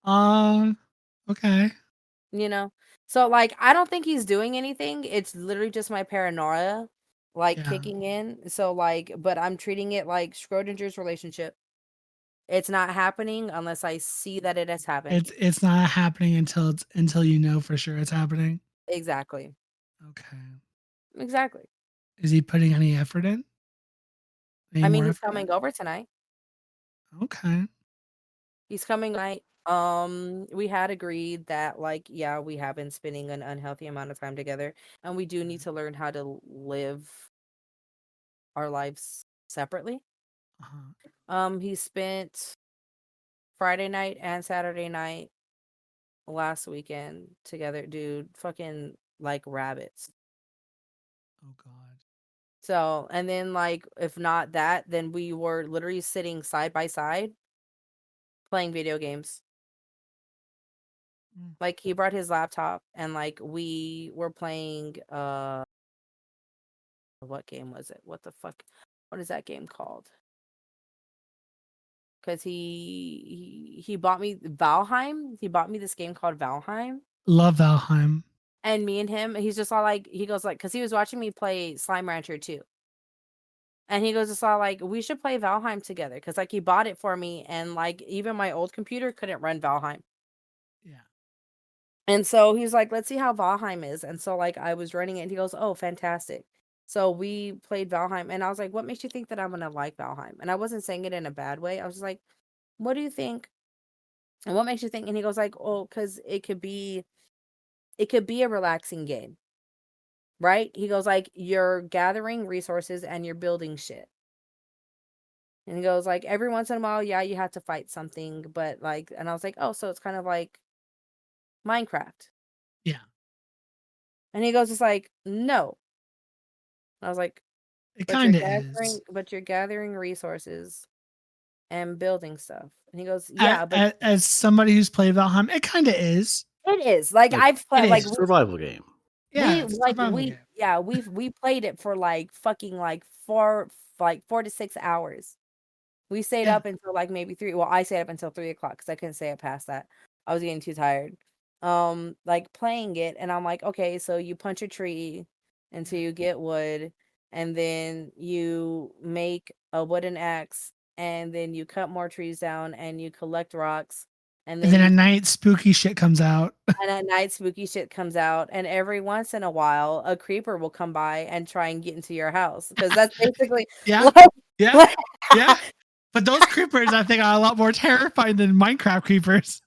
Okay. You know? So like I don't think he's doing anything. It's literally just my paranoia like Yeah. kicking in. So like but I'm treating it like Schrodinger's relationship. It's not happening unless I see that it has happened. It's not happening until you know for sure it's happening. Exactly. Okay. Exactly. Is he putting any effort in? Any I mean, more he's effort? coming over tonight. Okay. He's coming night. We had agreed that like yeah, we have been spending an unhealthy amount of time together, and we do need to learn how to live our lives separately. He spent Friday night and Saturday night last weekend together, dude, fucking like rabbits. Oh God. So, and then like if not that, then we were literally sitting side by side playing video games. Mm. Like he brought his laptop and like we were playing what game was it? What the fuck? What is that game called? Cuz he bought me Valheim. He bought me this game called Valheim. Love Valheim. And me and him, he's just all like, he goes like, cuz he was watching me play Slime Rancher too. And he goes just all like, we should play Valheim together cuz like he bought it for me and like even my old computer couldn't run Valheim. Yeah. And so he's like, let's see how Valheim is. And so like I was running it and he goes, oh, fantastic. So we played Valheim and I was like, what makes you think that I'm going to like Valheim? And I wasn't saying it in a bad way. I was just like, what do you think? And what makes you think? And he goes like, oh, cuz it could be a relaxing game. Right? He goes like, you're gathering resources and you're building shit. And he goes like, every once in a while, yeah, you have to fight something, but like, and I was like, oh, so it's kind of like Minecraft. Yeah. And he goes just like, no. I was like, It but you're kind of gathering, is. but you're gathering resources and building stuff. And he goes, yeah, but As somebody who's played Valheim, it kind of is. it is like Like, I've It played like is. survival game. Yeah, it's a survival game. yeah, we played it for like fucking like 4 to 6 hours. We stayed Yeah. up until like maybe 3. Well, I stayed up until 3 o'clock because I couldn't stay up past that. I was getting too tired. Like playing it, and I'm like, okay, so you punch a tree until you get wood, and then you make a wooden axe, and then you cut more trees down, and you collect rocks, and And then then you at night, spooky shit comes out. and at night spooky shit comes out, and every once in a while a creeper will come by and try and get into your house because that's basically Yeah. like, Yeah. like Yeah. But those creepers, I think, are a lot more terrifying than Minecraft creepers.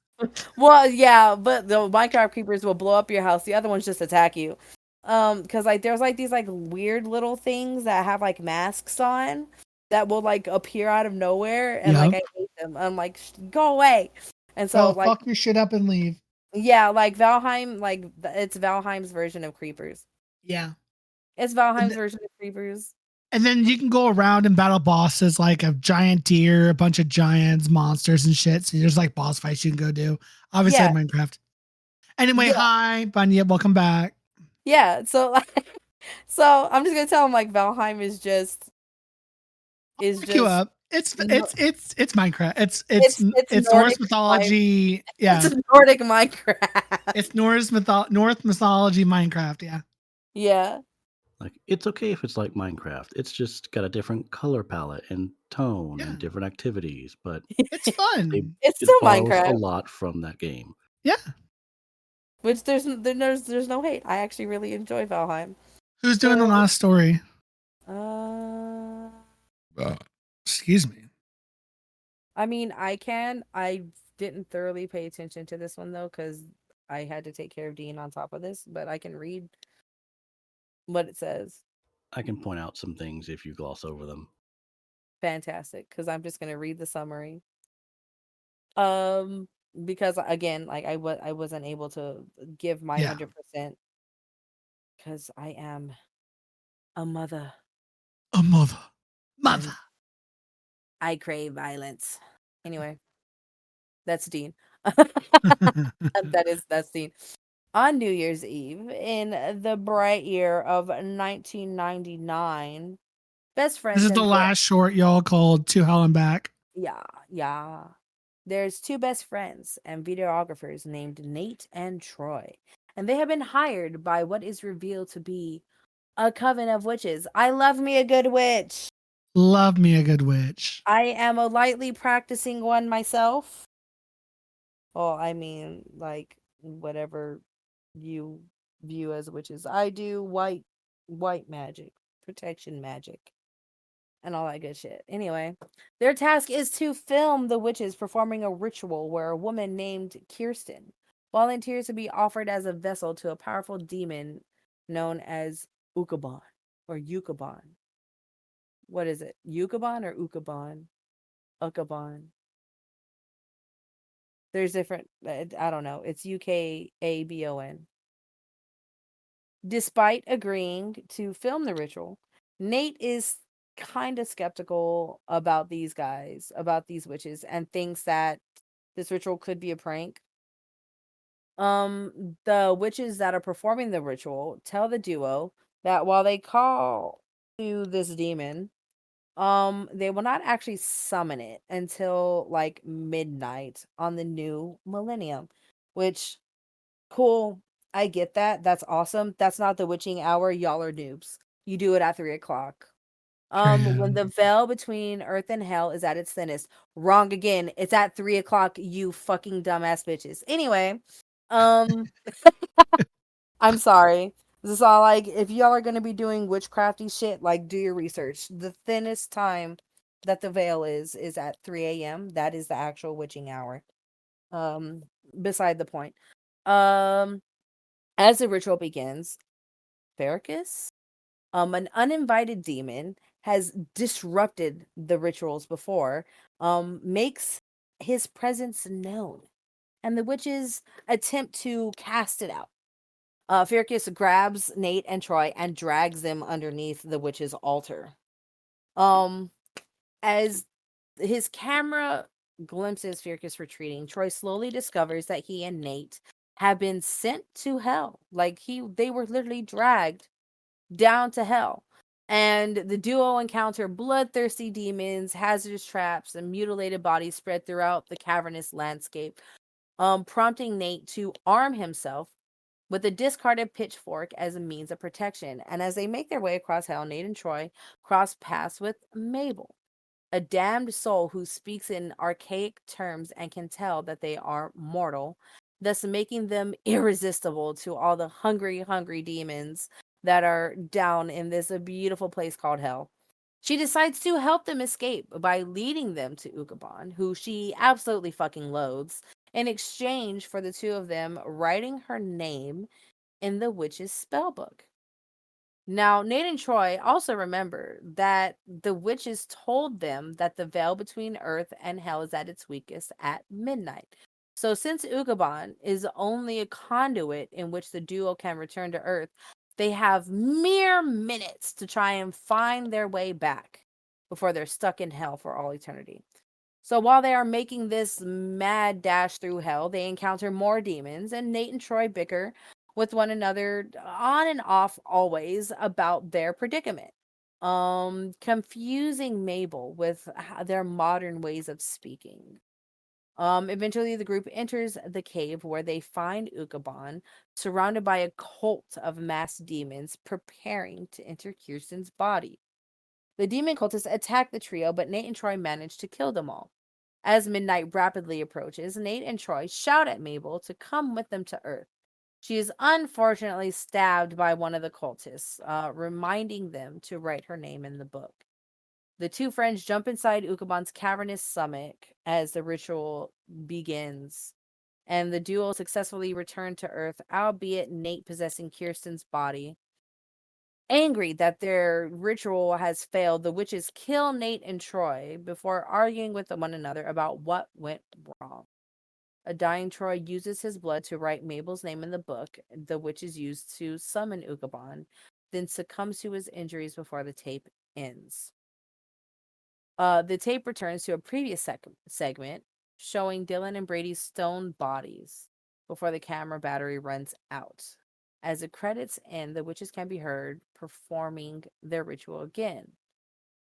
well, yeah, but the Minecraft creepers will blow up your house. The other ones just attack you. Because like there's like these like weird little things that have like masks on that will like appear out of nowhere, and like Yep. I hate them. I'm like, go away. And so Oh, like fuck your shit up and leave. yeah, like Valheim, like it's Valheim's version of creepers. Yeah. It's And, Valheim's version of creepers. and then you can go around and battle bosses like a giant deer, a bunch of giants, monsters, and shit. So there's like boss fights you can go do. Obviously, Yeah, in Minecraft. Anyway, yeah, hi, Bunya. Welcome back. yeah. So like, so I'm just gonna tell him like Valheim is Pick you just up. It's no, it's Minecraft. it's It's Norse Nordic mythology. It's Yeah, a Nordic Minecraft. it's North mythology Minecraft. Yeah, Yeah. Like, it's okay if it's like Minecraft. It's just got a different color palette and tone yeah, and different activities, but it's they, fun. It's it still borrows a Minecraft, lot from that game. Yeah. which there's no hate. I actually really enjoy Valheim. Who's doing the So, last story? uh, Excuse me. I mean, I can. I didn't thoroughly pay attention to this one though, because I had to take care of Dean on top of this, but I can read what it says. I can point out some things if you gloss over them. Fantastic, because I'm just gonna read the summary. Um, because again, like I wasn't able to give my Yeah, 100% because I am a mother a mother, and mother. I crave violence. Anyway, that's Dean. That's Dean. On New Year's Eve in the bright year of 1999, best This friends is the and last short y'all called To Hell and Back. yeah. There's two best friends and videographers named Nate and Troy, and they have been hired by what is revealed to be a coven of witches. I love me a good witch. Love me a good witch. I am a lightly practicing one myself. Well, I mean, like whatever you view as witches. I do white magic, protection magic. and all that good shit. Anyway, their task is to film the witches performing a ritual where a woman named Kirsten volunteers to be offered as a vessel to a powerful demon known as Ukabon or Yukabon. What is it? Yukabon or Ukabon? Ukabon. There's different, I don't know. It's Ukabon. Despite agreeing to film the ritual, Nate is kind of skeptical about these guys, about these witches, and thinks that this ritual could be a prank. The witches that are performing the ritual tell the duo that while they call to this demon, they will not actually summon it until like midnight on the new millennium, which cool. I get that. That's awesome. That's not the witching hour. Y'all are noobs. You do it at 3:00. When the veil between earth and hell is at its thinnest. Wrong again. It's at 3:00, you fucking dumbass bitches. Anyway, um, I'm sorry. This is all like, if y'all are gonna be doing witchcrafty shit, like do your research. The thinnest time that the veil is at 3 a.m. That is the actual witching hour. Beside the point. Um, as the ritual begins, Farrakis, an uninvited demon, has disrupted the rituals before, makes his presence known, and the witches attempt to cast it out. Farrakis grabs Nate and Troy and drags them underneath the witch's altar. As his camera glimpses Farrakis retreating, Troy slowly discovers that he and Nate have been sent to hell. Like they were literally dragged down to hell. And the duo encounter bloodthirsty demons, hazardous traps, and mutilated bodies spread throughout the cavernous landscape, prompting Nate to arm himself with a discarded pitchfork as a means of protection. And as they make their way across hell, Nate and Troy cross paths with Mabel, a damned soul who speaks in archaic terms and can tell that they are mortal, thus making them irresistible to all the hungry demons that are down in this beautiful place called hell. She decides to help them escape by leading them to Ukabon, who she absolutely fucking loathes, in exchange for the two of them writing her name in the witch's spellbook. Now, Nate and Troy also remember that the witches told them that the veil between earth and hell is at its weakest at midnight. So, since Ukabon is only a conduit in which the duo can return to earth, they have mere minutes to try and find their way back before they're stuck in hell for all eternity. So while they are making this mad dash through hell, they encounter more demons, and Nate and Troy bicker with one another on and off always about their predicament. Confusing Mabel with their modern ways of speaking. Eventually the group enters the cave where they find Ukabon surrounded by a cult of masked demons preparing to enter Kirsten's body. The demon cultists attack the trio, but Nate and Troy manage to kill them all. As midnight rapidly approaches, Nate and Troy shout at Mabel to come with them to Earth. She is unfortunately stabbed by one of the cultists, reminding them to write her name in the book. The two friends jump inside Ukabon's cavernous stomach as the ritual begins, and the duo successfully return to Earth, albeit Nate possessing Kirsten's body. Angry that their ritual has failed, the witches kill Nate and Troy before arguing with one another about what went wrong. A dying Troy uses his blood to write Mabel's name in the book the witches used to summon Ukabon, then succumbs to his injuries before the tape ends. The tape returns to a previous segment showing Dylan and Brady's stone bodies before the camera battery runs out. As the credits end, the witches can be heard performing their ritual again,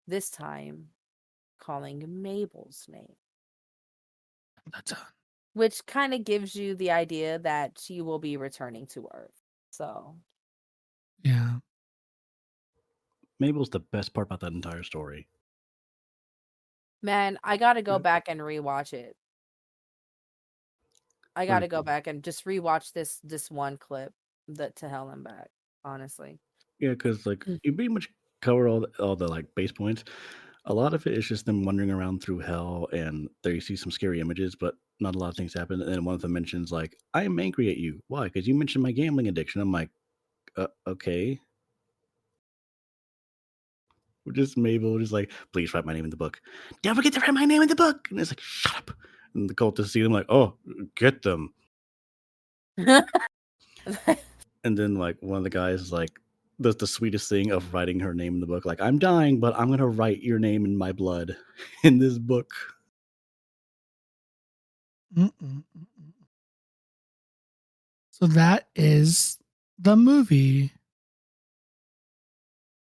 this time calling Mabel's name. That's Which kind of gives you the idea that she will be returning to Earth. So, yeah. Mabel's the best part about that entire story. man, I got to go back and rewatch it. I got to Like, go back and just rewatch this one clip to hell and back, honestly. yeah, because like Mm. you pretty much cover all the like base points. A lot of it is just them wandering around through hell, and there you see some scary images, but not a lot of things happen. And then one of them mentions like, "I am angry at you. Why? Because you mentioned my gambling addiction." I'm like, okay. Just Mabel, just like, "Please write my name in the book. Don't forget to write my name in the book." And it's like, "Shut up." And the cultists see them like, "Oh, get them." And then like one of the guys is like, does the sweetest thing of writing her name in the book. Like, "I'm dying, but I'm gonna write your name in my blood in this book." Mm-mm. So that is the movie.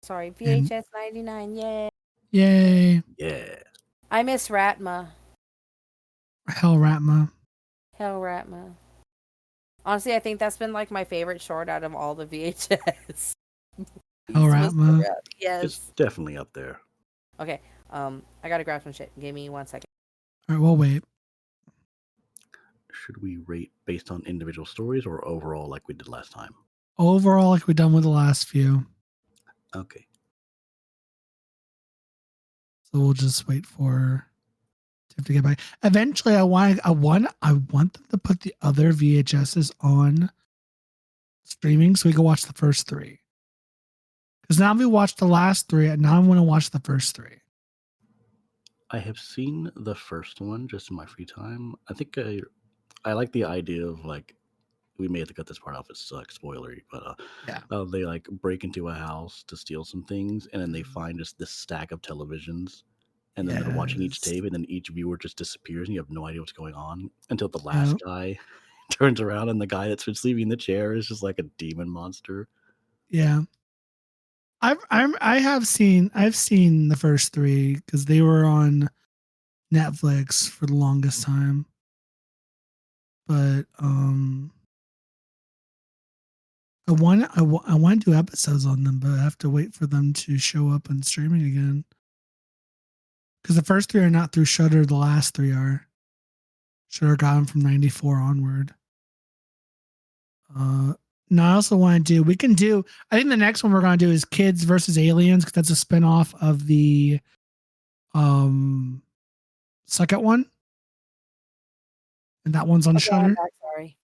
Sorry, And- VHS 99. Yay. Yay. Yeah. I miss Ratma. Hell Ratma. Hell Ratma. Honestly, I think that's been like my favorite short out of all the VHS. Hell Ratma. Yes. It's definitely up there. Okay. I gotta grab some shit. Give me 1 second. All right, we'll wait. Should we rate based on individual stories or overall like we did last time? Overall, like we've done with the last few. Okay. So we'll just wait for Tiff to get back. Eventually, I want them to put the other VHSs on streaming so we can watch the first three. Because now we watched the last three, and now I want to watch the first three. I have seen the first one just in my free time. I think I like the idea of like, we may have to cut this part off. It's like spoilery, but Yeah. they like break into a house to steal some things, and then they find just this stack of televisions, and then they're watching each Yes. tape, and then each viewer just disappears, and you have no idea what's going on until the last guy turns around, and the guy that's been sleeping in the chair is just like a demon monster. Yeah. I've seen the first three because they were on Netflix for the longest time. But I want to do episodes on them, but I have to wait for them to show up on streaming again. Because the first three are not through Shudder, the last three are. Shudder got them from 94 onward. Now I also want to do, I think the next one we're going to do is Kids versus Aliens, because that's a spinoff of the second one. And that one's on Shudder. Sorry.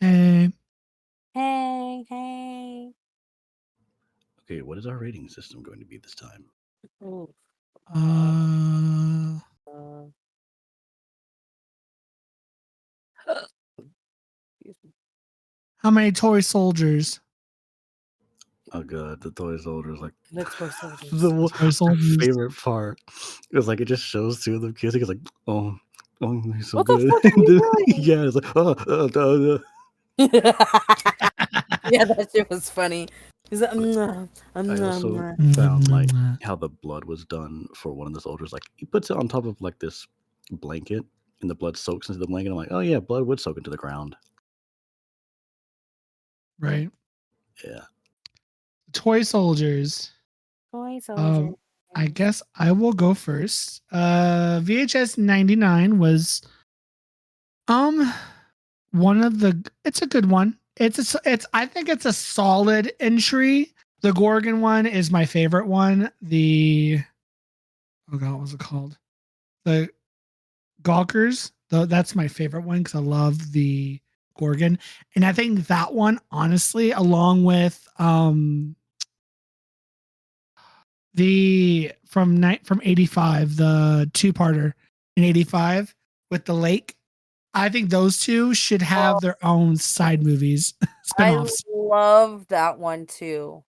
Hey. Hey. Okay, what is our rating system going to be this time? Ooh. How many toy soldiers? Oh god, the toy soldiers, like The toy soldiers. my favorite part is like it just shows two of them kissing. It's like, oh, he's so What good. the fuck are you doing? Yeah, it's like, Yeah, that shit was funny. He's like, I also found like how the blood was done for one of the soldiers. Like he puts it on top of like this blanket, and the blood soaks into the blanket. I'm like, oh yeah, blood would soak into the ground. Right. Yeah. Toy soldiers. I guess I will go first. VHS 99 was one of the, it's a good one. It's I think it's a solid entry. The Gorgon one is my favorite one. Oh god, what was it called? The Gawkers. That's my favorite one because I love the Gorgon. And I think that one, honestly, along with the from 85, the two-parter in 85 with the lake. I think those two should have their own side movies, spinoffs. I love that one too.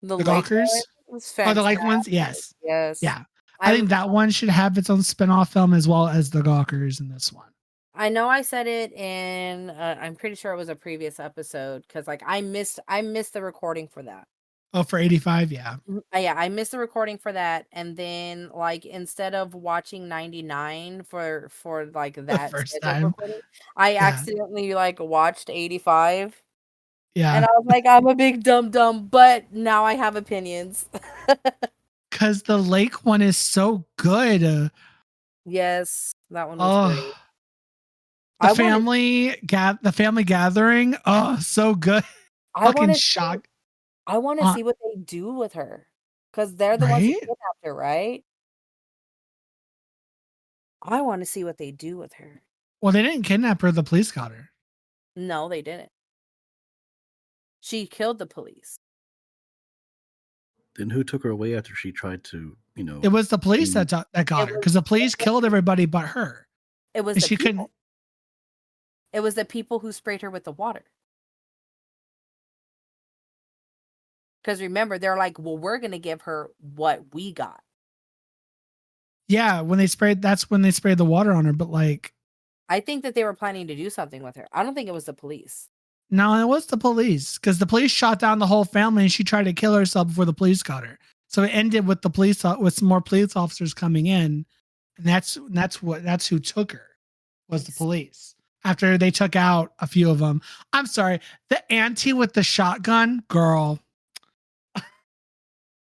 The Gawkers? Oh, the lake ones? Yes. Yes. Yeah. I think that one should have its own spinoff film as well as the Gawkers in this one. I know I said it in I'm pretty sure it was a previous episode because like I missed the recording for that. Oh, for 85, yeah. Yeah, I missed the recording for that, and then like instead of watching 99 for like that first time, recording, I accidentally like watched 85. Yeah, and I was like, I'm a big dumb, but now I have opinions. Because the lake one is so good. Yes, that one was great. The family gathering. Oh, so good. Fucking shock. I want to see what they do with her because they're the ones who Right? kidnapped her, right? I want to see what they do with her. Well, they didn't kidnap her. The police got her. No, they didn't. She killed the police. Then who took her away after she tried to, It was the police Mm. that got It her was- because the police killed everybody but her. It was And the she people. couldn't. It was the people who sprayed her with the water. Because remember, they're like, well, we're going to give her what we got. Yeah, that's when they sprayed the water on her. But like, I think that they were planning to do something with her. I don't think it was the police. no, it was the police because the police shot down the whole family and she tried to kill herself before the police got her. So it ended with with some more police officers coming in, and that's who took her was the police after they took out a few of them. I'm sorry, the auntie with the shotgun, girl, The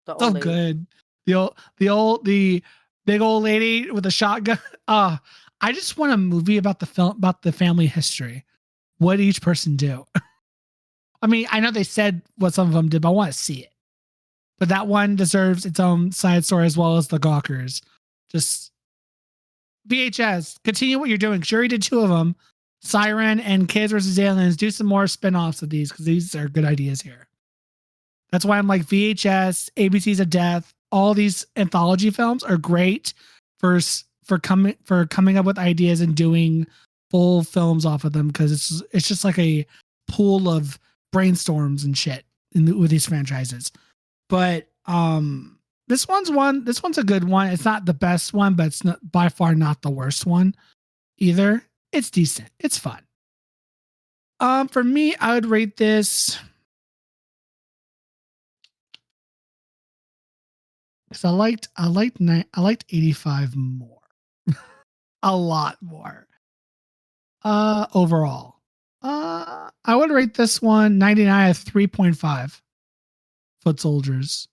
so old lady. good. The big old lady with a shotgun. I just want a movie about the family history. What did each person do? I mean, I know they said what some of them did, but I want to see it. But that one deserves its own side story as well as the Gawkers. Just VHS, continue what you're doing. Shuri did 2 of them, Siren and Kids vs. Aliens. Do some more spin-offs of these because these are good ideas here. That's why I'm like VHS, ABCs of Death. All these anthology films are great for coming up with ideas and doing full films off of them because it's just like a pool of brainstorms and shit with these franchises. But this one's a good one. It's not the best one, but it's not by far not the worst one either. It's decent. It's fun. For me, I would rate this because I liked 85 more. A lot more. Overall. I would rate this one 99 at 3.5 foot soldiers.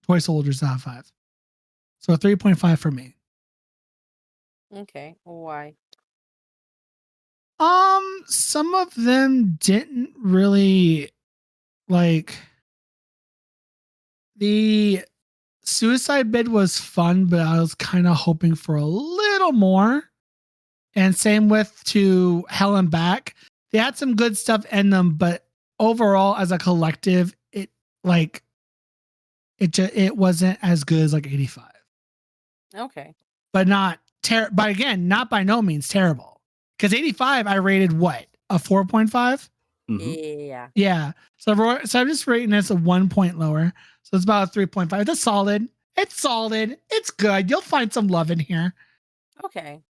Toy soldiers out of 5. So a 3.5 for me. Okay. Why? Some of them didn't really like the suicide bid was fun, but I was kind of hoping for a little more. And same with to Hell and Back. They had some good stuff in them, but overall as a collective, it wasn't as good as like 85. Okay. But but again, not by no means terrible. Because 85 I rated what? A 4.5? Mhm. Yeah. Yeah. So I'm just rating this a 1 point lower. So it's about a 3.5. It's solid. It's solid. It's good. You'll find some love in here. Okay.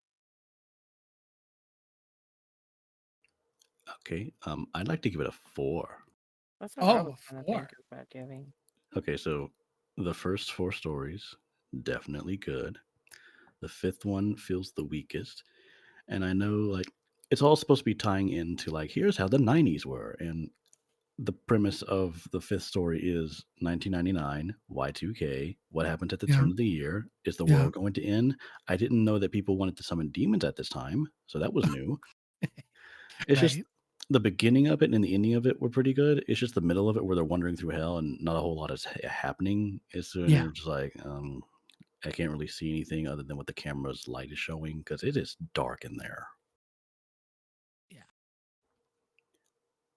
Okay. I'd like to give it a 4. That's what I Oh, was going to 4. think about giving. Okay, so the first 4 stories, definitely good. The 5th one feels the weakest. And I know, like, it's all supposed to be tying into, like, here's how the 90s were. And the premise of the 5th story is 1999, Y2K. What happened at the Yeah. turn of the year? Is the Yeah. world going to end? I didn't know that people wanted to summon demons at this time. So that was new. It's just Right. the beginning of it and the ending of it were pretty good. It's just the middle of it where they're wandering through hell and not a whole lot is happening. It's Yeah. just like, I can't really see anything other than what the camera's light is showing because it is dark in there. Yeah.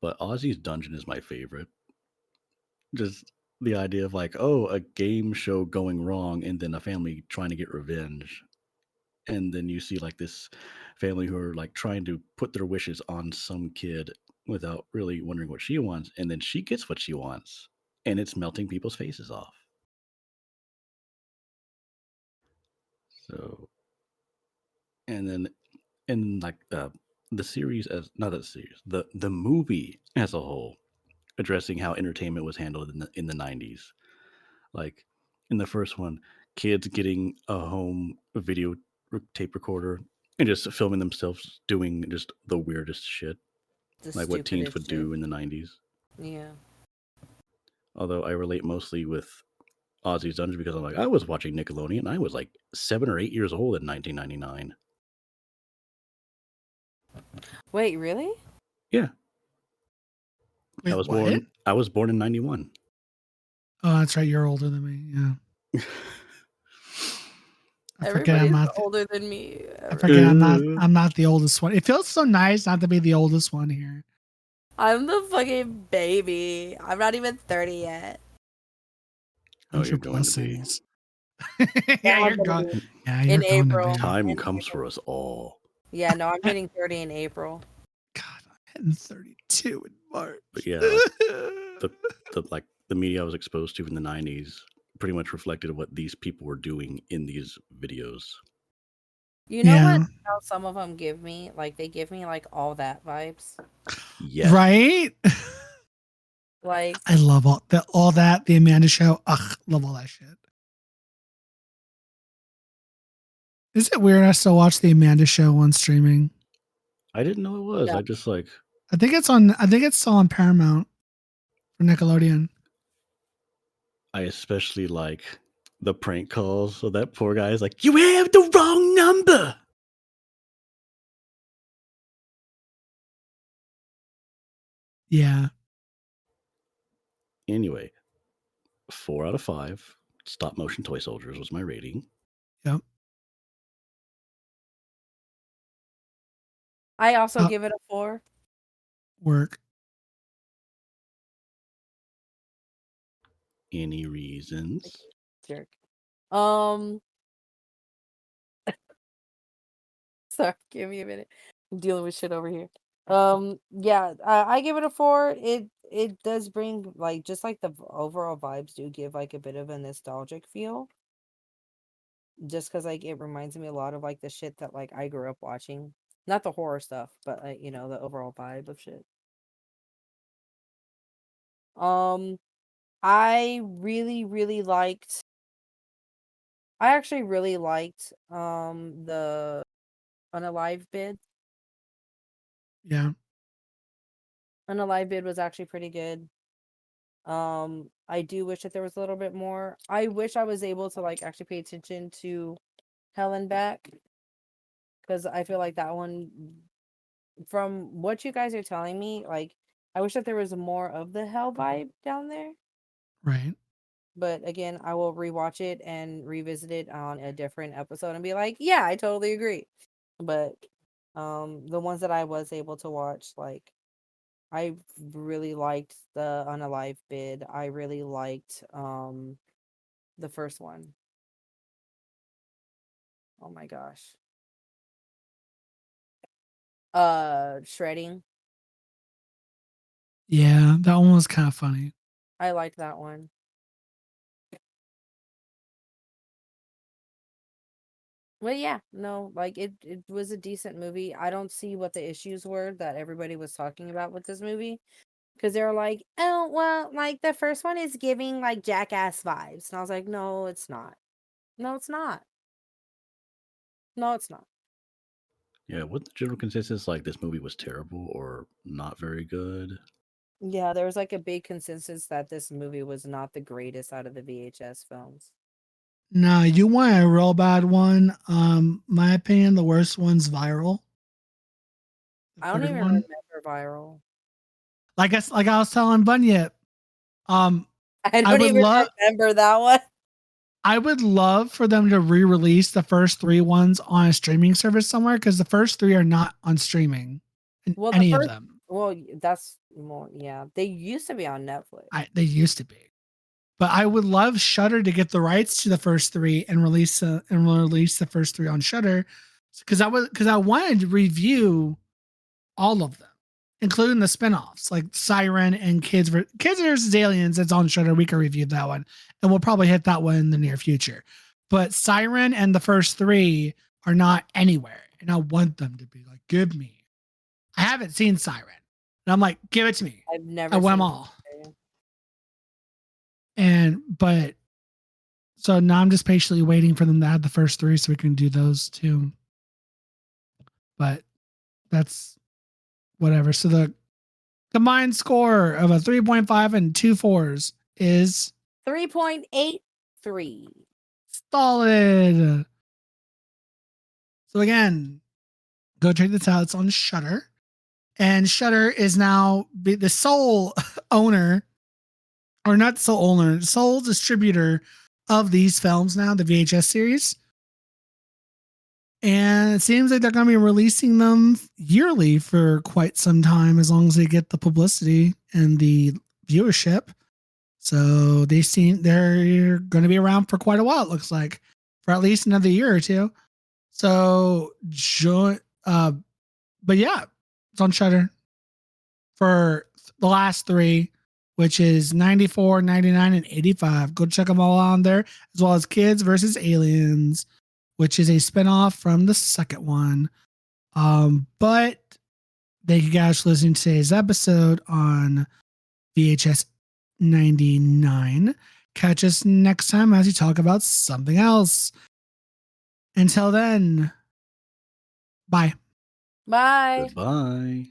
But Ozzy's dungeon is my favorite. Just the idea of like, oh, a game show going wrong and then a family trying to get revenge. And then you see like this family who are like trying to put their wishes on some kid without really wondering what she wants. And then she gets what she wants. And it's melting people's faces off. So, and then in like the series as not the series, the movie as a whole, addressing how entertainment was handled in the 90s. Like in the first one, kids getting a home video tape recorder and just filming themselves doing just the weirdest shit, The like what teens stupidest would shit. do in the 90s. Yeah. Although I relate mostly with Ozzy's Dungeon because I'm like, I was watching Nickelodeon. I was like 7 or 8 years old in 1999. Wait, really? Yeah. Wait, I was what? born in 91. Oh, that's right. You're older than me. Yeah. I forget I'm Everybody's not. older than me. I forget I'm not. Uh. I'm not the oldest one. It feels so nice not to be the oldest one here. I'm the fucking baby. I'm not even 30 yet. Oh, Count you're your going to be. blessings. Yeah, yeah, I'm you're gonna going. be Yeah, in you're going to April. be. Time In comes April. for us all. Yeah, no, I'm hitting 30 in April. God, I'm hitting 32 in March. But yeah, like the media I was exposed to in the 90s pretty much reflected what these people were doing in these videos. You know what? Yeah. How some of them give me? Like, they give me, like, all that vibes. Yes. Right? Like, I love all that. The Amanda Show. Ugh, love all that shit. Is it weird I still watch the Amanda Show on streaming? I didn't know it was. Yeah. I just like I think it's still on Paramount for Nickelodeon. I especially like the prank calls. So that poor guy is like, "You have the wrong number." Yeah. Anyway, 4 out of 5 stop motion toy soldiers was my rating. Yep. I also give it a 4. Work. Any reasons? Jerk. Sorry, give me a minute. I'm dealing with shit over here. Yeah, I give it a 4. It does bring, like, just like the overall vibes do give like a bit of a nostalgic feel. Just because, like, it reminds me a lot of like the shit that like I grew up watching. Not the horror stuff, but like, the overall vibe of shit. I really, really liked. I actually really liked the Unalive bid. Yeah. Unalive bid was actually pretty good. I do wish that there was a little bit more. I wish I was able to like actually pay attention to Hell and Back, because I feel like that one, from what you guys are telling me, like I wish that there was more of the Hell vibe down there. Right. But again, I will rewatch it and revisit it on a different episode and be like, yeah, I totally agree. But the ones that I was able to watch, like I really liked the Unalive bid. I really liked the first one. Oh my gosh. Shredding. Yeah, that one was kind of funny. I liked that one. Well, yeah, no, like it was a decent movie. I don't see what the issues were that everybody was talking about with this movie. Because they were like, oh, well, like the first one is giving like Jackass vibes. And I was like, no, it's not. No, it's not. No, it's not. Yeah, what the general consensus like this movie was terrible or not very good? Yeah, there was like a big consensus that this movie was not the greatest out of the VHS films. No, you want a real bad one. My opinion, the worst one's Viral. The I don't third even one. remember Viral. Like I was telling Bunyip, I I don't would even love remember that one. I would love for them to re-release the first 3 ones on a streaming service somewhere, because the first 3 are not on streaming in Well, any of them. well, that's more, yeah. They used to be on Netflix. They used to be. But I would love Shudder to get the rights to the first 3 and release the first 3 on Shudder, because I wanted to review all of them, including the spinoffs like Siren and Kids vs. Aliens. That's on Shudder. We can review that one, and we'll probably hit that one in the near future. But Siren and the first 3 are not anywhere, and I want them to be like, give me. I haven't seen Siren, and I'm like, give it to me. I've never I want seen them all. it. But so now I'm just patiently waiting for them to add the first 3 so we can do those too. But that's whatever. So the combined score of a 3.5 and 2 4s is 3.83. solid. So again, go check this out. It's on Shudder. And Shudder is now the sole owner or not sole owner, sole distributor of these films now, the VHS series. And it seems like they're going to be releasing them yearly for quite some time, as long as they get the publicity and the viewership. So they're going to be around for quite a while. It looks like for at least another year or two. So, but yeah, it's on Shudder for the last three, which is 94, 99, and 85. Go check them all on there, as well as Kids versus Aliens, which is a spinoff from the second one. But thank you guys for listening to today's episode on VHS 99. Catch us next time as we talk about something else. Until then, bye. Bye. Goodbye.